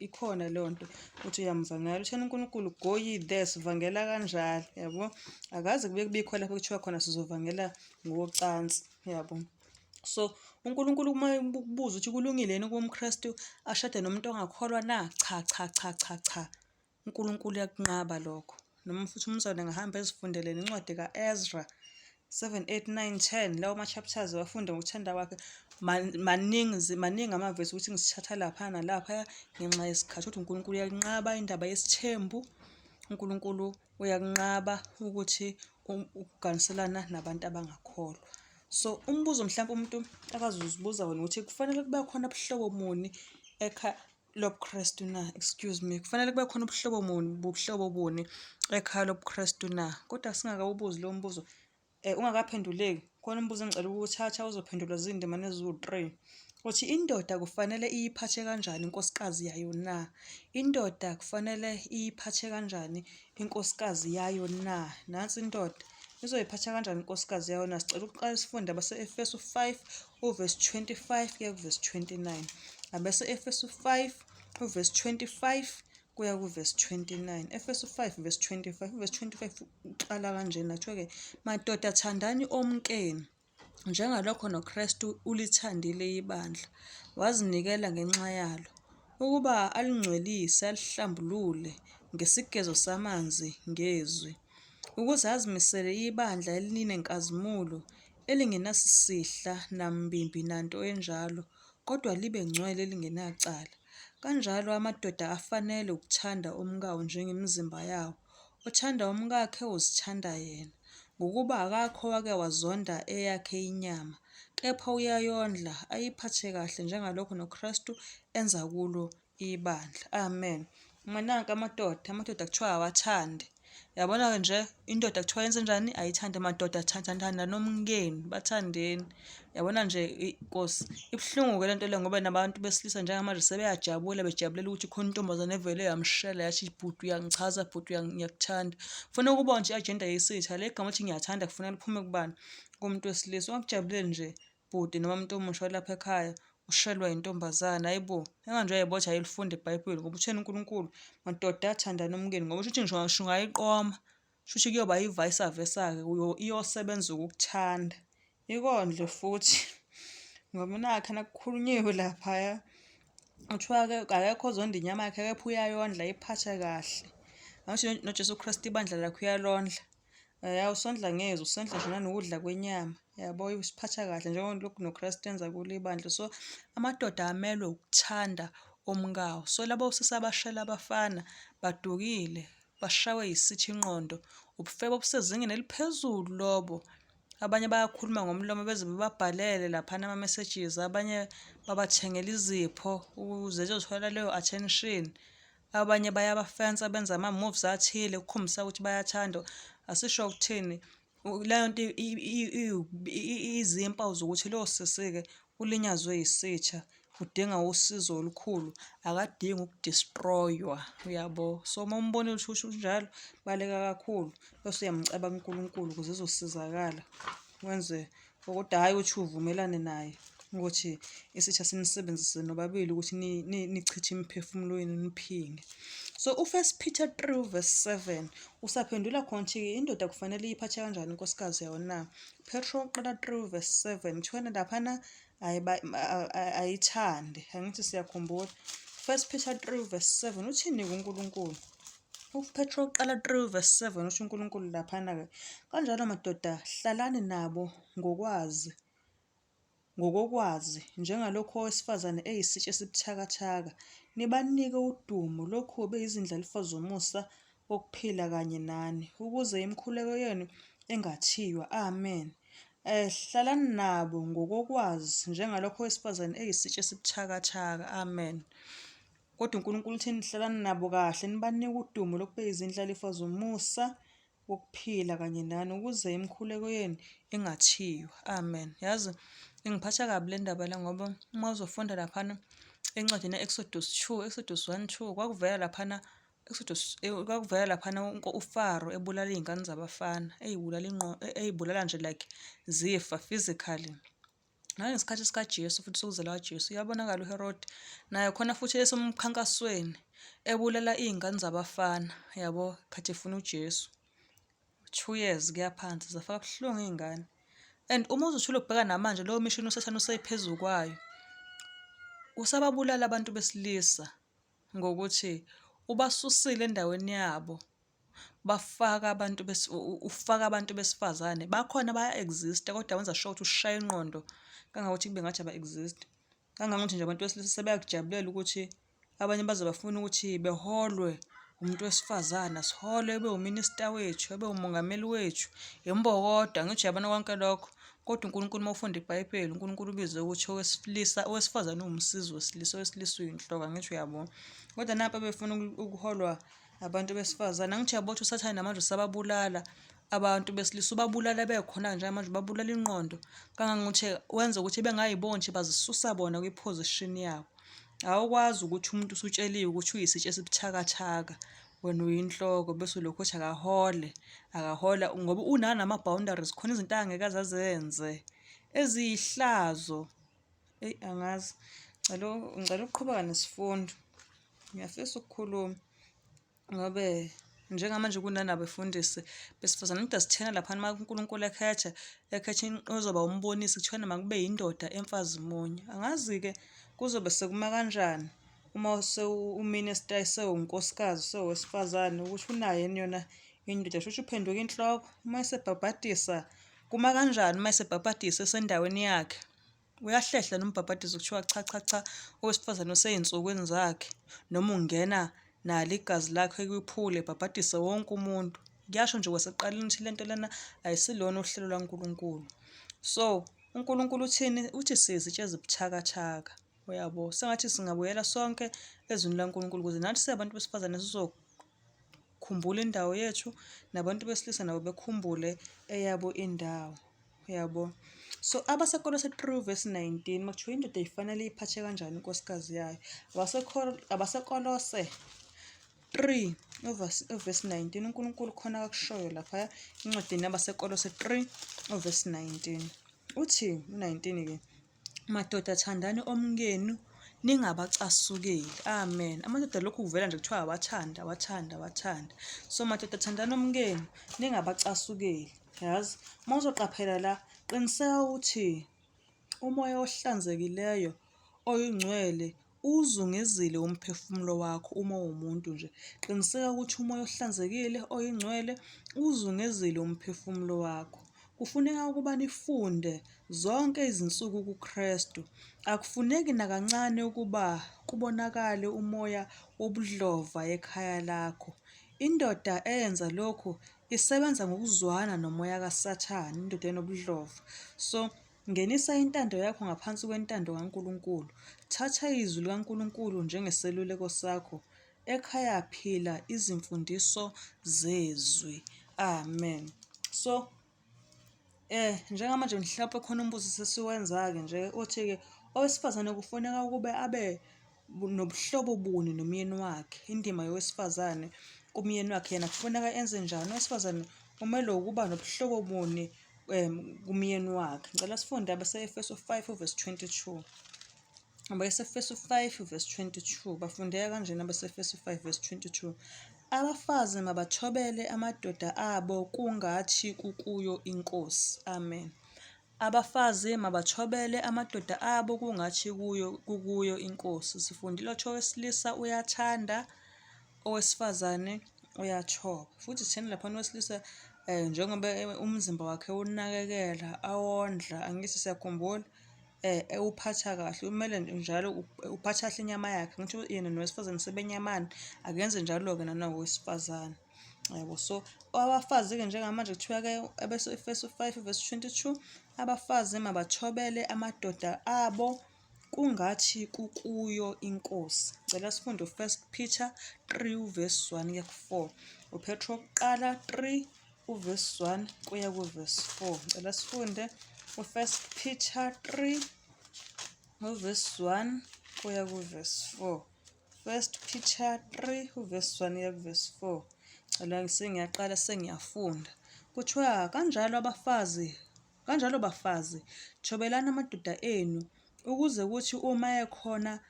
S1: Ikhona leyo nto ukuthi uyamvangela, uthena uNkulunkulu go ye there, sivangela kanjalo, yabo. Akaze kubikho lapho kuthiwa khona sizovangela ngocansi, yabo. So uNkulunkulu uma ubuza ukuthi kulungile yini kuba umKrestu ashade nomuntu ongakholwa na, cha. uNkulunkulu uyakunqaba lokho. Noma futhi umzane angahamba ezifundeleni incwadi ka-Ezra 7, 8, 9, 10 lawo ma-chapters wafunde ngokuthanda kwakhe. Maningi amavesi ukuthi ngisithatha lapha nalaphaya ngenxa yesikhathi. Ukuthi uNkulunkulu uyakunqaba indaba yesithembu. uNkulunkulu uyakunqaba ukuthi ukuganiselana nabantu abangakholwa. So umbuzo mhlawumbe umuntu akazuzibuza wona ukuthi kufanele kube khona ubuhlobo muni lobuKrestu na, kufanele kube khona ubuhlobo buni ekhaya lobuKrestu na. Kodwa singakawubuzi lo mbuzo ungakaphenduleki, khona umbuzo engicela ukuwuthatha uzophendulwa zindimane eziwu-3 uthi indoda kufanele iyiphathe kanjani inkosikazi yayo na. Indoda kufanele iyiphathe kanjani inkosikazi yayo na. Nansi indoda izoyiphatha kanjani inkosikazi yayo na. Sicela ukuqala isifunde abase-Efesu 5 uvesi 25 kuya kuvesi 29. Abase-Efesu 5 uvesi 25 kuya kuvesi 29. Efesu 5 vesi 25. Uvesi 25 uqala kanjena, kuthiwa-ke madoda thandani omkeni njengalokho noKrestu ulithandile ibandla wazinikela ngenxa yalo, ukuba alingcwelise alihlambulule ngesigezo samanzi ngezwi, ukuze azimisele ibandla elinenkazimulo elingenasisihla nambimbi nanto enjalo, kodwa libe ngcwele lingenacala. Kanjalo amadoda afanele ukuthanda umkawo njengemizimba yawo. Othanda umkakhe uzithanda yena, ngokuba akakho wake wazonda eyakhe inyama, kepha uyayondla ayiphathe kahle njengalokho noKrestu enza kulo ibandla. Amen. Nanka amadoda kuthiwa awathande. Yabona-ke nje indoda kuthiwa yenze njani? Ayithande. Madoda thanda nomkeni, bathandeni. Yabona nje Nkosi, ibuhlungu-ke le nto le ngoba nabantu besilisa njengamanje sebeyajabula bejabulela ukuthi khona intombazane evele yamshela yathi bhuti uyangichaza, bhuti ngiyakuthanda. Kufanele ukuba nje i-agenda yesitha le gama ukuthi ngiyathanda kufanele kuphume kubani? Kumuntu wesilisa. Ungakujabuleli nje bhuti noma umuntu omusha lapha ekhaya ushelwa yintombazana, hayibo. Enganje uyayibothi ayilifunde iBhayibheli ngoba utheni uNkulunkulu madoda athandana nomkeni ngoba uthi ngisho ungayiqoma shuthi kuyoba i-vice versa-ke iyosebenza ukukuthanda ikondle futhi ngoba nakha nakukhulunyiwe laphaya kuthiwa-ke akekho ozonda inyama yakhe, kepha uyayondla ayiphathe kahle. Angisho noJesu Kristu ibandla lakhe uyalondla. Usondla ngezwi, usondla nje nanokudla kwenyama, yabo. Usiphatha kahle njengalokhu noKrestu enza kulo ibandla. So amadoda amelwe ukuthanda omkawo. So labo sisabashela abafana badukile bashawe yisithi ingqondo, ubufebe obusezingeni eliphezulu lobo. Abanye bayakhuluma ngomlomo beze bababhalele laphana ama-messages, abanye babathengela izipho ukuze bezothola leyo attention. Abanye bayabafensa benza ama-moves athile ukukhombisa ukuthi bayathandwa. Asisho ukuthini, leyo nto izimpawu zokuthi lowo sisi-ke ulinyazwe yisitha. udinga usizo olukhulu, akadingi ukudestroywa, uyabo. So uma umbonile ukuthi unjalo, baleka kakhulu, bese uyamcabanga uNkulunkulu ukuze ezosizakala. Wenze ukuthi hhayi ukuthi uvumelane naye ukuthi isitsha sinisebenzise nobabili ukuthi nichithe imiphefumulo yenu niphinge. So u-1 Peter 3:7 usaphendula khona ukuthi indoda kufanele iyiphathe kanjani inkosikazi yayo na. Petro 3:7 kuthiwena laphana ayithande, angithi siyakhumbula. 1 Peter 3:7 uthini kuNkulunkulu? UPetro 3:7 usho uNkulunkulu laphana-ke, kanjalo madoda hlalani nabo ngokokwazi njengalokhu owesifazane eyisitsha esibuthakathaka, nibanike udumo, lokhu beyizindlalifa zomusa wokuphila kanye nani, ukuze imikhuleko yenu engathiywa. Amen. Hlalani nabo ngokokwazi njengalokhu owesifazane eyisitsha esibuthakathaka. Amen. Kodwa uNkulunkulu uthini? Hlalani nabo kahle, nibanike udumo lokhu beyizindlalifa zomusa wokuphila kanye nani, ukuze imikhuleko yenu ingathiywa. Amen. Yazi ingiphatha kabi le ndaba la, ngoba uma uzofunda laphana encwadini Exodus 1:2 kwakuvela laphana uFaro ebulala iy'ngane zabafana, ey'bulala nje like zifa physically. Nangesikhathi sikaJesu futhi sokuzalwa kaJesu uyabonakala uHerodi naye khona futhi esemkhankasweni ebulala iy'ngane zabafana, yabo, khathi efuna uJesu. 2 years kuya phansi, zafaka buhlungu iy'ngane. And uma uzothula ukubheka namanje leyo mishini usathane useyiphezu kwayo, usababulala abantu besilisa ngokuthi ubasusile endaweni yabo, ufaka abantu besifazane. Bakhona baya-exist kodwa wenza sure ukuthi ushaya ingqondo kangangokuthi kube ngathi aba-exist. Kangangokuthi nje abantu besilisa sebeyakujabulela ukuthi abanye baze bafuna ukuthi beholwe umuntu wesifazane, asiholwe, ebe uminista wethu, ebe umongameli wethu, imbokodo. Angithi uyabona konke lokho, kodwa uNkulunkulu uma ufunda iBhayibheli, uNkulunkulu ubize ukuthi owesifazane uwumsizi wesilisa, owesilisa uyinhloko. Angithi uyabona, kodwa napa befuna ukuholwa abantu besifazane. Angithi uyabona ukuthi usathane namanje usababulala abantu besilisa, ubabulala bekhona nje manje, babulala ingqondo kangangokuthi wenza ukuthi bengayiboni nje bazisusa bona kwiphozishini yabo. Awukwazi ukuthi umuntu usutsheliwe ukuthi uyisitsha esibuthakathaka, wena uyinhloko, bese ulokhu uthi akahola ngoba unanama-boundaries, khona izinto angeke azazenze eziyihlazo. Angazi, ngicela ukuqhubeka nesifundo, ngiyafisa ukukhuluma ngobe njengamanje kunanabefundisi besifazane. UDasi 10 laphana uma uNkulunkulu ekhetha ozoba umbonisi, kuthiwena makube yindoda emfazi munye. Angazi-ke kuzobe sekuma kanjani uma uminista sewunkosikazi sewowesifazane, ukuthi unayo yini yona indoda, shuthi uphenduka inhloko. Uma esebhabhadisa kuma kanjani? Uma esebhabhadisa esendaweni yakhe uyahlehla nombhabhadisi, kuthiwa cha, owesifazane usey'nsukwini zakhe, noma ungena nalo igazi lakhe kwiphule ebhabhadise wonke umuntu. Kuyasho nje kwasekuqaleni ukuthi lento lena ayisilona uhlelo laNkulunkulu. So uNkulunkulu uthini? Uthi siyizitsha ezibuthakathaka, uyabo. Sengathi singabuyela sonke ezwini laNkulunkulu ukuze nathi siyabantu besifazane sizokhumbula indawo yethu, nabantu besilisa nabo bekhumbule eyabo indawo, uyabo. So abaseKolose 3:19 makuthiwa indoda ifanele iyiphathe kanjani inkosikazi yayo. AbaseKolose 3:19 uNkulunkulu khona akakushoyo lapha encwadini yabaseKolose 3:19 uthi, u-19-ke, madoda thandani omkenu ningabacasukeli. Amen. Amadoda lokhu kuvela nje kuthiwa awathanda. So madoda thandani omkenu ningabacasukeli. Yazi uma uzoqaphela la, qiniseka ukuthi umoya ohlanzekileyo oyingcwele uzungezile umphefumulo wakho. Uma uwumuntu nje qiniseka ukuthi umoya ohlanzekile oyingcwele uzungezile umphefumulo wakho. Kufuneka ukuba nifunde zonke izinsuku kuKrestu. Akufuneki nakancane ukuba kubonakale umoya wobudlova ekhaya lakho. Indoda eyenza lokhu isebenza ngokuzwana nomoya kaSathane, indoda enobudlova. So ngenisa intando yakho ngaphansi kwentando kaNkulunkulu. Thatha izwi likaNkulunkulu njengeseluleko sakho. Ekhaya phila izimfundiso zezwi. Amen. So njengamanje mhlawumpe khona umbuzo sesiwenza-ke nje othi-ke Owesifazane kufuneka ukube abe nobuhlobo buni nomyeni wakhe. Indima yowesifazane kumyeni wakhe, yena kufuneka enze njani? Owesifazane kumele ukuba nobuhlobo buni kumyeni wakhe. Ngicela sifunde abase-Efesu 5 verse 22. Abase-Efesu 5 verse 22 bafundeka kanjena abase-Efesu 5 verse 22. Abafazi mabathobele amadoda abo kungathi kukuyo inkosi. Amen. Abafazi mabathobele amadoda abo kungathi kukuyo inkosi. Sifundile ukuthi owesilisa uyathanda, owesifazane uyathoba. Futhi thina laphana owesilisa njengoba umzimba wakhe unakekela, awondla, angithi siyakhumbula, ewuphatha kahle, kumele njalo uphatha kahle inyama yakhe. Ngitho yena nowesifazane sebenyamani, akenze njalo-ke nanowesifazane. Yebo, so abafazi-ke njengamanje kuthiwa-ke abase-Efesu 5 verse 22, abafazi mabathobele amadoda abo kungathi kukuyo inkosi. Ngicela sifunde u-1 Peter 3 verse 1 kuya ku-4. uPetro wokuqala 3 verse 1 kuya ku-verse 4. Ngicela sifunde u-1 Peter 3 verse 1 kuya ku-verse 4. 1 Peter 3 verse 1 kuya ku-verse 4. La sengiyaqala sengiyafunda. Kuthiwa kanjalo bafazi, thobelani amadoda enu, ukuze kuthi uma ekhona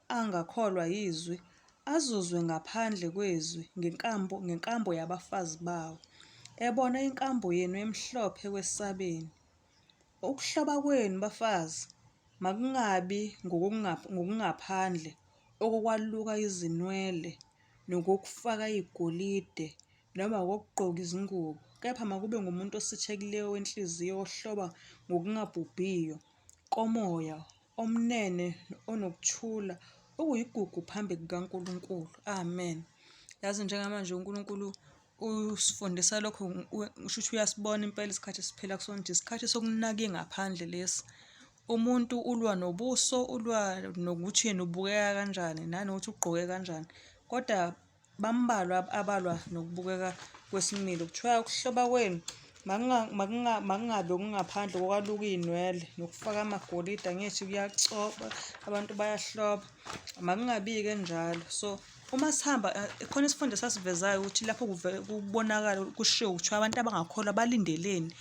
S1: angakholwa yizwi, azuzwe ngaphandle kwezwi ngenkambo yabafazi bawo, ebona inkambo yenu emhlophe kwesabeni. Ukuhloba kwenu bafazi makungabi ngokungaphandle, okokwaluka izinwele, nokokufaka igolide, noma okokugqoka izingubo, kepha makube ngumuntu osithekileyo wenhliziyo, ohloba ngokungabhubhiyo, komoya, omnene, onokuthula, okuyigugu phambi kukaNkulunkulu. Amen. Yazi njengamanje uNkulunkulu usifundisa lokho, usho ukuthi uyasibona impela isikhathi esiphila kusona, nje isikhathi sokunaka ingaphandle lesi. Umuntu ulwa nobuso, ulwa nokuthi yena ubukeka kanjani, nanokuthi ugqoke kanjani, kodwa bambalwa abalwa nokubukeka kwesimilo. Kuthiwa ukuhloba kwenu makungabi okungaphandle, kokwaluka iy'nwele, nokufaka amagolide, angithi kuyacopha, abantu bayahloba, makungabi-ke njalo. So uma sihamba khona isifundo sasivezayo ukuthi lapho kubonakala kushiwo kuthiwa abantu abangakholwa balindeleni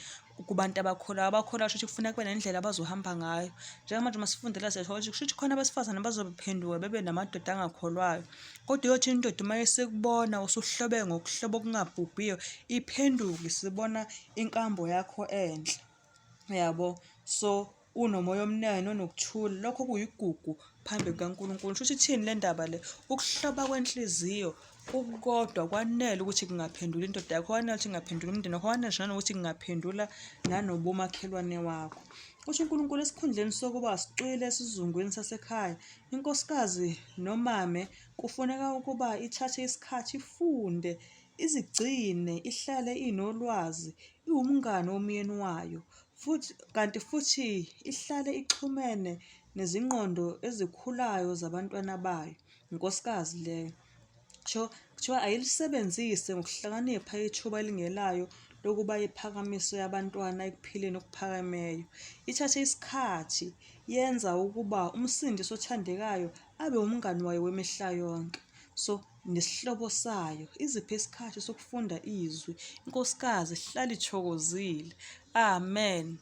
S1: kubantu abakholwayo. Abakholwayo kusho ukuthi kufuneka kube nendlela abazohamba ngayo. Njengamanje masifundela siyathola ukuthi kusho ukuthi khona abesifazane bazophenduka bebe namadoda angakholwayo, kodwa uyothi indoda uma isekubona usuhlobe ngokuhlobo okungabhubhiyo, iphenduke isibona inkambo yakho enhle. Yabo, so unomoya omnene, onokuthula, lokho kuyigugu phambi kukaNkulunkulu. Kusho ukuthi thini le ndaba le? Ukuhloba kwenhliziyo ukukodwa kwanele ukuthi kungaphendula indoda yakho, kwanele ukuthi kungaphendula umndeni wakho, kwanele nanokuthi kungaphendula nanobomakhelwane wakho. Kusho uNkulunkulu esikhundleni sokuba sicwile esizungwini sasekhaya, inkosikazi nomame kufuneka ukuba ithathe isikhathi, ifunde, izigcine, ihlale inolwazi, iwumngane womyeni wayo, kanti futhi ihlale ixhumene nezingqondo ezikhulayo zabantwana bayo. Inkosikazi leyo kuthiwa ayilisebenzise ngokuhlakanipha ithuba elingelayo lokuba iphakamise abantwana ekuphileni okuphakemeyo. Ithathe isikhathi, yenza ukuba umsindisi othandekayo abe umngani wayo wemihla yonke. So nesihlobo sayo, iziphe isikhathi sokufunda izwi. Inkosikazi ihlale ithokozile. Amen.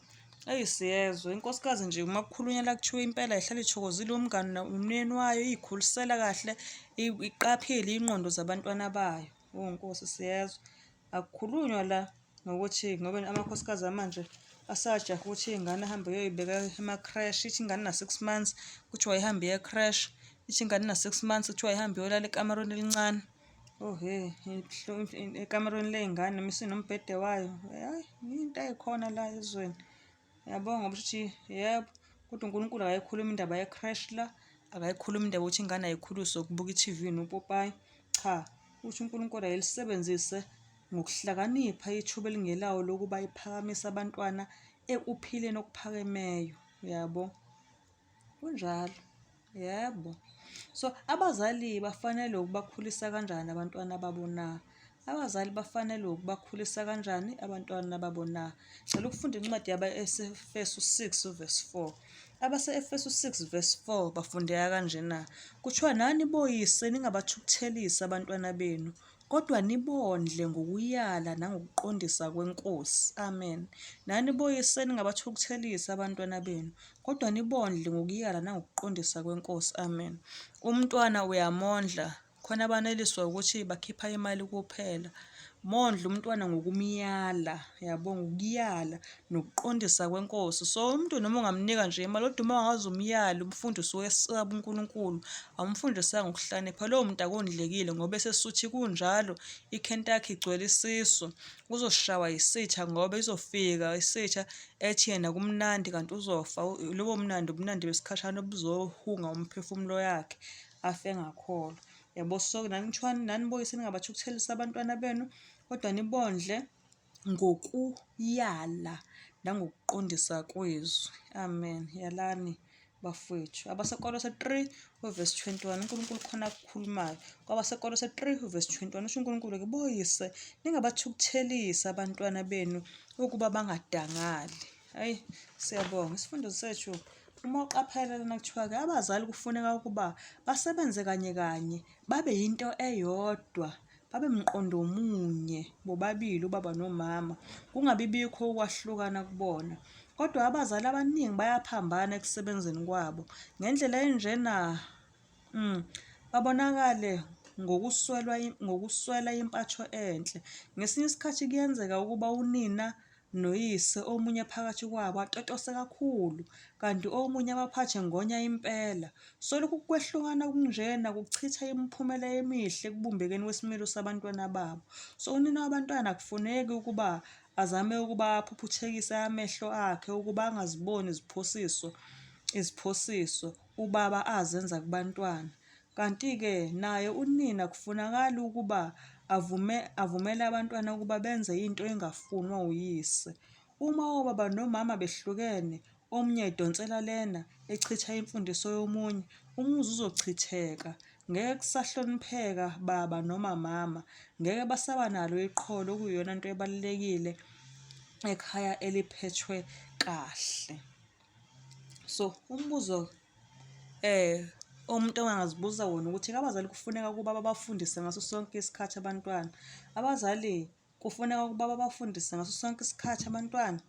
S1: Siyezwe inkosikazi nje uma kukhulunywa la kuthiwa impela ihlale ithokozile, umngani nomyeni wayo, ikhulisela kahle, iqaphile ingqondo zabantwana bayo. Nkosi, siyezwe. Akukhulunywa la ngokuthi ngoba amakhosikazi amanje asajaha ukuthi iy'ngane ahambe eyoy'beka ema-creche. Ithi ingane ina-6 months kuthiwa ayihambe iye e-creche. Ithi ingane ina-6 months kuthiwa ayihambe iyolala ekamerweni elincane. Ekamerweni ley'ngane noma isinombhede wayo. Hhayi, into ey'khona la ezweni. Yabonga ngoba ukuthi yebo, kodwa uNkulunkulu akayikhuluma indaba ye-creche la, akayikhuluma indaba yokuthi ingane ayikhuliswe ukubuka i-TV nopopayi. Cha, uthi uNkulunkulu ayilisebenzise ngokuhlakanipha ithuba elingelayo lokuba iphakamise abantwana ekuphileni okuphakemeyo. Yabo, kunjalo. Yebo. So abazali bafanele ukubakhulisa kanjani abantwana babo na? Abazali bafanele ukubakhulisa kanjani abantwana babo na? Ngicela ukufunda incwadi yaba-Efesu 6 verse 4. Efesu 6 verse 4 bafundeka kanjena. Kuthiwa nani boyise ningabathukuthelisi abantwana benu, kodwa nibondle ngokuyala nangokuqondisa kweNkosi. Amen. Nani boyise ningabathukuthelisi abantwana benu, kodwa nibondle ngokuyala nangokuqondisa kweNkosi. Amen. Umntwana uyamondla, khona abaneliswa ukuthi bakhipha imali kuphela. Mondla umntwana ngokumyala, yabo, ngokuyala nokuqondisa kweNkosi. So umuntu noma ungamnika nje imali, kodwa uma ungaze umyale umfundisi ukwesaba uNkulunkulu, awumfundisanga ukuhlakanipha, lowo muntu akondlekile, ngoba esesuthi kunjalo ikhenta yakhe igcwele isisu, uzoshawa yisitha, ngoba izofika isitha ethi yena kumnandi kanti uzofa. Lobo ubumnandi besikhashana obuzohunga umphefumulo yakhe afe ngakholwa. Yabo, so nani boyise ningabathukuthelisi abantwana benu, kodwa nibondle ngokuyala nangokuqondisa kwezwi. Amen. Yalani bafowethu. Abasekolose 3 verse 21 uNkulunkulu khona akukhulumayo. Kwabasekolose 3 verse 21 usho uNkulunkulu-ke, boyise ningabathukuthelisi abantwana benu ukuba bangadangali. Hayi, siyabonga. Isifundo sethu, uma uqaphela lana kuthiwa-ke abazali kufuneka ukuba basebenze kanye kanye, babe yinto eyodwa, babe mqondo omunye, bobabili ubaba nomama, kungabi bikho ukwahlukana kubona. Kodwa abazali abaningi bayaphambana ekusebenzeni kwabo. Ngendlela enjena babonakale ngokuswela impatho enhle. Ngesinye isikhathi kuyenzeka ukuba unina noyise omunye phakathi kwabo atotose kakhulu, kanti omunye abaphathe ngonya impela. So lokhu kwehlukana kunjena kuchitha imiphumela emihle ekubumbekeni kwesimilo sabantwana babo. So unina wabantwana kufuneki ukuba azame ukuba aphuphuthekise amehlo akhe ukuba angaziboni iziphosiso ubaba azenza kubantwana. Kanti-ke naye unina kufunakala ukuba avumele abantwana ukuba benze into engafunwa uyise. Uma obaba nomama behlukene, omunye edonsela lena echitha imfundiso yomunye, umuzi uzochitheka. Ngeke kusahlonipheka baba noma mama, ngeke basaba nalo iqholo, okuyiyona nto ebalulekile ekhaya eliphethwe kahle. So umbuzo umuntu angazibuza wona ukuthi abazali kufuneka ukuba babafundise ngaso sonke isikhathi abantwana. Abazali kufuneka ukuba babafundise ngaso sonke isikhathi abantwana.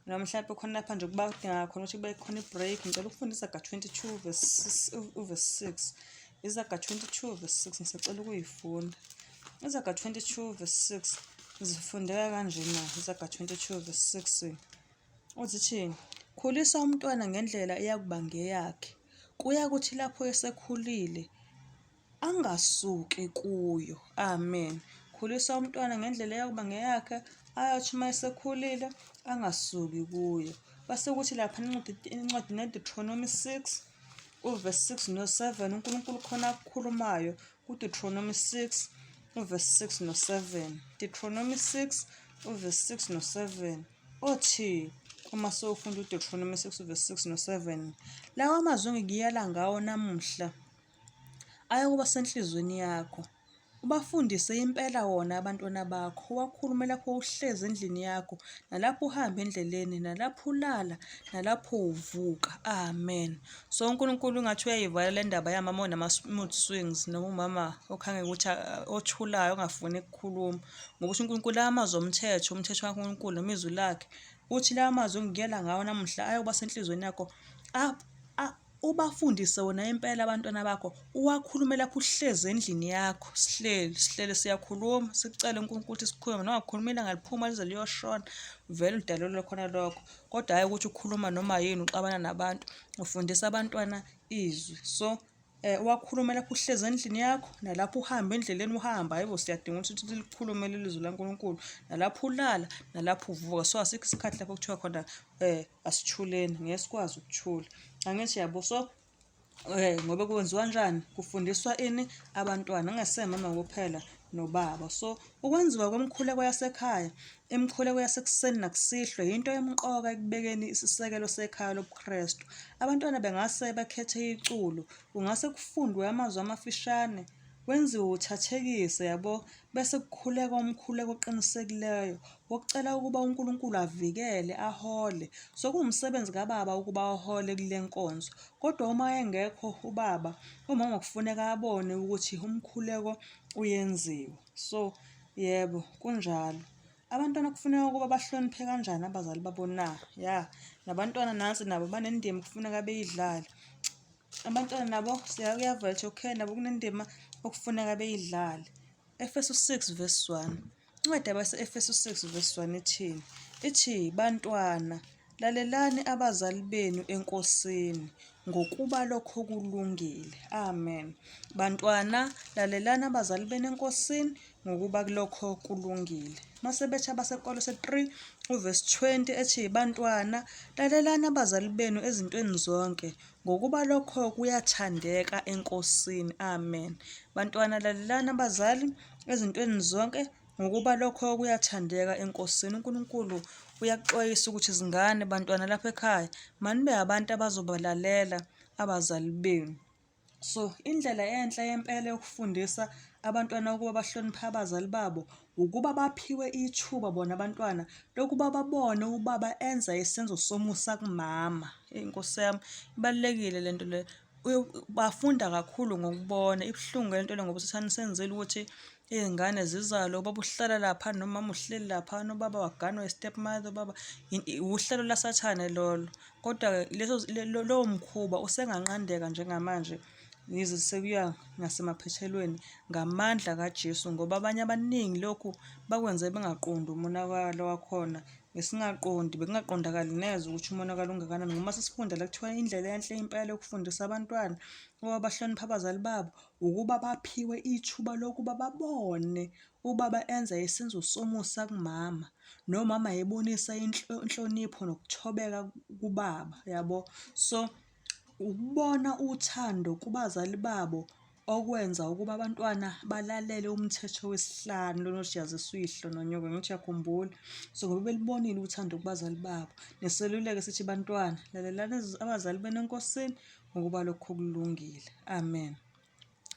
S1: Noma mhlawumbe khona lapha nje kuba kudingeka khona ukuthi kube khona i-break. Ngicela ukufundisa Izaga 22 verse 6. Izaga 22 verse 6 ngisacela ukuyifunda. Izaga 22 verse 6 zifundeka kanjena. Izaga 22 verse 6 uzithi, khulisa umntwana ngendlela eyakuba ngeyakhe, kuya kuthi lapho esekhulile angasuki kuyo. Amen. Khulisa umntwana ngendlela eyakuba ngeyakhe, ayothi uma esekhulile angasuki kuyo. Base kuthi lapha incwadi neDeuteronomy 6 verse 6 no-7 uNkulunkulu khona akukhulumayo kuDeuteronomy 6 verse 6 no-7. Deuteronomy 6 verse 6 no-7 othi, uma sewufunda uDeuteronomy 6 verse 6 no-7, lawa amazwi engikuyala ngawo namuhla ayokuba senhlizweni yakho. Ubafundise impela wona abantwana bakho, uwakhulume lapho uhlezi endlini yakho, nalapho uhamba endleleni, nalapho ulala, nalapho uvuka. Amen. So uNkulunkulu ungathi uyayivala le ndaba yamama onama-mood swings, noma umama okhange ukuthi othulayo ongafuni ukukhuluma, ngoba usho uNkulunkulu la amazwi omthetho kaNkulunkulu noma izwi lakhe, uthi la amazwi engikuyala ngawo namuhla ayokuba senhlizweni yakho. Ubafundise wona impela abantwana bakho, uwakhulume lapho uhlezi endlini yakho. Sihlele siyakhuluma, sicele uNkulunkulu ukuthi sikhulume, noma ngakhuluma ilanga liphuma lize liyoshona, vele udalelwe khona lokho. Kodwa hayi ukuthi ukhuluma noma yini, uxabana nabantu, ufundisa abantwana izwi. So uwakhulume lapho uhlezi endlini yakho, nalapho uhamba endleleni uhamba. Hayibo, siyadinga ukuthi likhulume leli zwi laNkulunkulu, nalapho ulala, nalapho uvuka. So asikho isikhathi lapho kuthiwa khona asithuleni, ngeke sikwazi ukuthula. Angithi yabo. So ngoba kwenziwa kanjani? Kufundiswa ini? Abantwana, angasemama kuphela nobaba. So ukwenziwa kwemikhuleko yasekhaya, imikhuleko yasekuseni nakusihlwa, yinto emqoka ekubekeni isisekelo sekhaya lobuKrestu. Abantwana bengase bakhethe iculo, kungase kufundwe amazwi amafishane wenziwe uthathekise yabo, bese kukhuleka umkhuleko oqinisekileyo wokucela ukuba uNkulunkulu avikele ahole. So kuwumsebenzi kababa ukuba ahole kule nkonzo, kodwa uma engekho ubaba, umama kufuneka abone ukuthi umkhuleko uyenziwe. So yebo, kunjalo. Abantwana kufuneka ukuba bahloniphe kanjani abazali babo na? Ya, nabantwana nansi nabo banendima kufuneka beyidlale. Abantwana nabo kuyavetsha, okay, nabo kunendima okufuneka beyidlale. Efesu 6 verse 1. Incwadi yabase-Efesu 6 verse 1 ithini? Ithi, bantwana, lalelani abazali benu enkosini ngokuba lokho kulungile. Amen. Bantwana, lalelani abazali benu enkosini ngokuba lokho kulungile. Mase betha baseKolose 3 verse 20 ethi, bantwana, lalelani abazali benu ezintweni zonke ngokuba lokho kuyathandeka enkosini. Amen. Bantwana, lalelani abazali ezintweni zonke ngokuba lokho kuyathandeka enkosini. uNkulunkulu uyaxwayisa ukuthi izingane, bantwana lapha ekhaya, manibe abantu abazobalalela abazali benu. So indlela enhle yempela yokufundisa abantwana ukuba bahloniphe abazali babo ukuba baphiwe ithuba bona abantwana lokuba babone ubaba enza isenzo somusa kumama. Nkosi yami, ibalulekile lento le. Bafunda kakhulu ngokubona. Ibuhlungu lento le ngoba usathane senzile ukuthi izingane zizalwe, ubaba uhlala lapha nomama uhleli lapha, nobaba waganwa i-stepmother, ubaba uhlelo lasathane lolo. Kodwa lowo mkhuba usenganqandeka njengamanje, yize sekuya ngasemaphethelweni ngamandla kaJesu, ngoba abanye abaningi lokhu bakwenze bengaqondi umonakalo wakhona. Bekungaqondakali neze ukuthi umonakalo ungakanani. Ngoma sesifunda la kuthiwa indlela enhle impela yokufundisa abantwana ukuba bahloniphe abazali babo ukuba baphiwe ithuba lokuba babone ubaba enza isenzo somusa kumama, nomama ebonisa inhlonipho nokuthobeka kubaba, yabo. So ukubona uthando kubazali babo okwenza ukuba abantwana balalele umthetho wesihlanu lona othi yazisa uyihlo nonyoko, ngithi uyakhumbula. So ngoba belibonile uthando kubazali babo, neseluleko sithi, bantwana, lalelani abazali benu enkosini ngokuba lokho kulungile. Amen.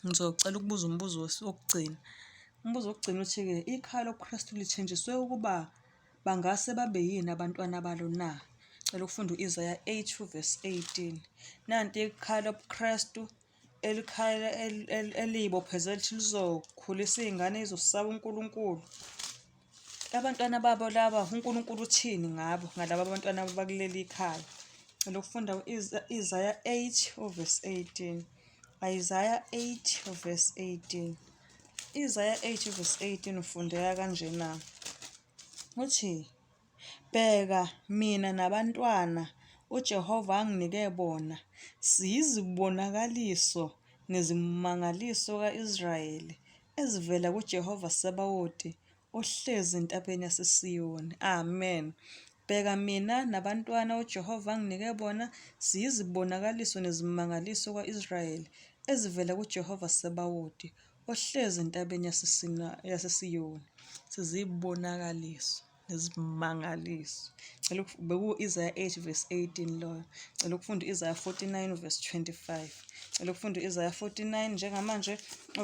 S1: Ngizocela ukubuza umbuzo wokugcina. Umbuzo wokugcina uthi-ke, ikhaya lobuKrestu lithenjiswe ukuba bangase babe yini abantwana balo na? Cela ukufunda u-Isaya 8 verse 18. Nanti ikhaya lobuKrestu eliyibophezela lithi lizokhulisa iy'ngane ezosaba uNkulunkulu. Abantwana babo laba uNkulunkulu uthini ngabo, ngalaba abantwana bakuleli khaya? Cela ukufunda u-Isaya 8 verse 18. Isaiah 8 verse 18. Isaiah 8 verse 18 ufundeka kanjena. Uthi, bheka, mina nabantwana uJehova anginike bona, siyizibonakaliso nezimangaliso ka-Israyeli ezivela kuJehova Sebawothi ohlezi entabeni yaseSiyoni. Amen. Bheka, mina nabantwana uJehova anginike bona, siyizibonakaliso nezimangaliso ka-Israyeli ezivela kuJehova Sebawothi ohlezi entabeni yaseSiyoni. Sizibonakaliso nezimangaliso. Cela beku-Isaiah 8 verse 18 loyo. Cela ukufunda u-Isaiah 49 verse 25. Cela ukufunda u-Isaiah 49 njengamanje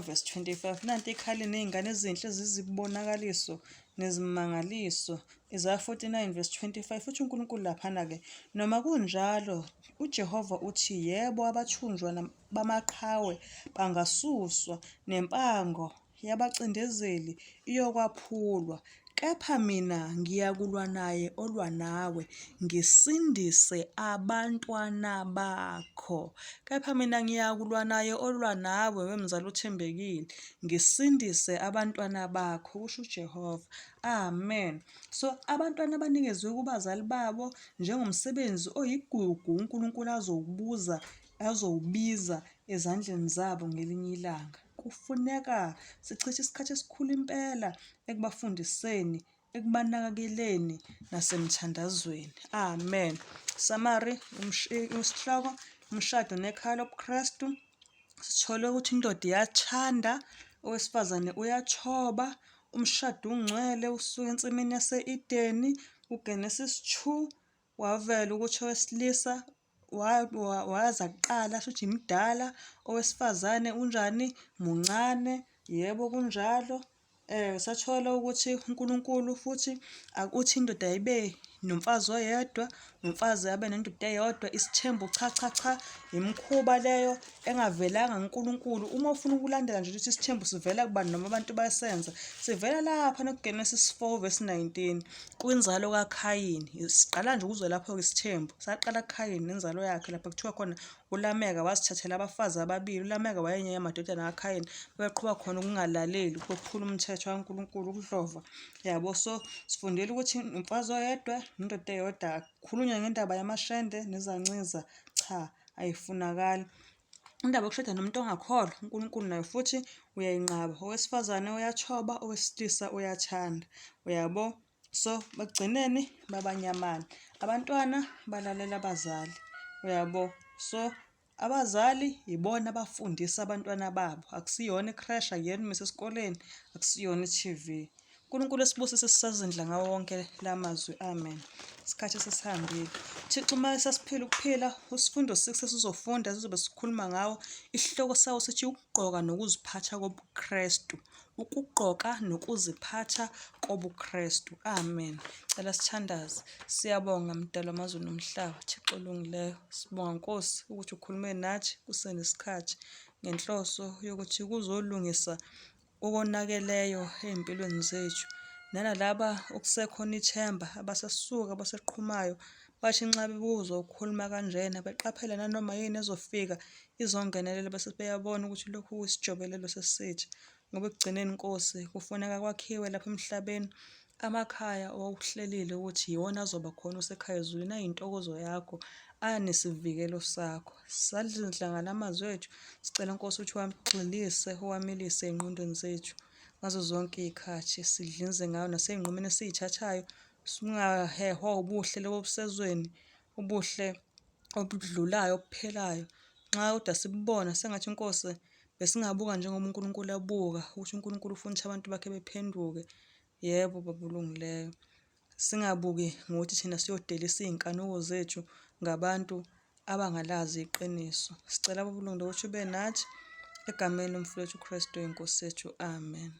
S1: verse 25. Nanti ikhali ney'ngane ezinhle zizibonakaliso nezimangaliso. Isaiah 49 verse 25. Futhi uNkulunkulu laphana-ke, noma kunjalo uJehova uthi, yebo, abathunjwa bamaqhawe bangasuswa, nempango yabacindezeli iyokwaphulwa. Kepha mina ngiyakulwa naye olwa nawe, ngisindise abantwana bakho. Kepha mina ngiyakulwa naye olwa nawe, wemzala uthembekile, ngisindise abantwana bakho, kusho uJehova. Amen. So abantwana abanikezwe kubazali babo njengomsebenzi oyigugu uNkulunkulu azowubiza ezandleni zabo ngelinye ilanga. Kufuneka sichithe isikhathi esikhulu impela ekubafundiseni, ekubanakekeleni nasemthandazweni. Amen. Summary, isihloko, umshado nekhaya lobuKrestu. Sithole ukuthi indoda iyathanda, owesifazane uyathoba, umshado ungcwele usuka ensimini yase-Edeni, uGenesis 2, wavela ukuthi owesilisa waza kuqala shuthi mdala, owesifazane unjani, muncane, yebo kunjalo. Sathola ukuthi uNkulunkulu futhi akuthi indoda ayibe nomfazi oyedwa, nomfazi abe nendoda eyodwa, isithembu cha, imikhuba leyo engavelanga uNkulunkulu. Uma ufuna ukulandela nje ukuthi isithembu sivela kubani noma abantu basenza, sivela lapha kuGenesis 4:19 kwinzalo kaKhayini. Siqala nje ukuzwe lapho-ke isithembu, saqala kuKhayini nenzalo yakhe lapha kuthiwa khona uLameka wazithathela abafazi ababili. ULameka wayenye yamadodana kaKhayini, beqhuba khona ukungalaleli, ukuphula umthetho kaNkulunkulu, ukudlova. Yabo, so sifundile ukuthi umfazi oyedwa indoda eyodwa, akukhulunywa ngendaba yamashende nezanciza, cha, ayifunakali. Indaba yokushada nomuntu ongakholwa uNkulunkulu nayo futhi uyayinqaba. Owesifazane uyathoba, owesilisa uyathanda. Uyabo, so ekugcineni babanyamana, abantwana balalela abazali. Uyabo, so abazali yibona abafundisa abantwana babo, akusiyona i-creche, akuyona imise esikoleni, akusiyona i-TV. uNkulunkulu esibusise sisazindla ngawo wonke la mazwi, amen. Isikhathi sesihambile. Thixo uma sasiphila ukuphila, usifundo 6 esizofunda sizobe sikhuluma ngawo, isihloko sawo sithi ukugqoka nokuziphatha kobuKrestu. Ukugqoka nokuziphatha kobuKrestu, amen. Cela sithandaze. Siyabonga mdala wamazwe nomhlaba, Thixo olungileyo. Sibonga Nkosi ukuthi ukhulume nathi kusenesikhathi ngenhloso yokuthi kuzolungisa okonakeleyo ey'mpilweni zethu. Nanalaba okusekhona ithemba, abasasuka, abaseqhumayo, bathi nxa bebuzwa ukukhuluma kanjena, beqaphela nanoma yini ezofika izongenelela, bese beyabona ukuthi lokhu kuyisijobelelo sesithi. Ngoba ekugcineni Nkosi, kufuneka kwakhiwe lapha emhlabeni amakhaya owawuhlelile ukuthi yiwona azoba khona usekhaya ezulwini, ayintokozo yakho, anesivikelo sakho. Sadlidla ngala mazwi ethu, sicela Nkosi ukuthi wamgxilise, wamilise ey'ngqondweni zethu ngazo zonke iy'khathi, sidlinze ngayo nasey'nqumeni esiy'thathayo, singahehwa ubuhle lobo obusezweni, ubuhle obudlulayo, obuphelayo. Nxa kodwa sibubona sengathi Nkosi besingabuka njengoba uNkulunkulu abuka, ukuthi uNkulunkulu ufuna ukuthi abantu bakhe bephenduke. Yebo, Baba olungileyo. Singabuki ngokuthi thina siyodelisa iy'nkanuko zethu ngabantu abangalazi iqiniso. Sicela Baba olungileyo ukuthi ube nathi, egameni lomfowethu uKrestu, iNkosi yethu, amen.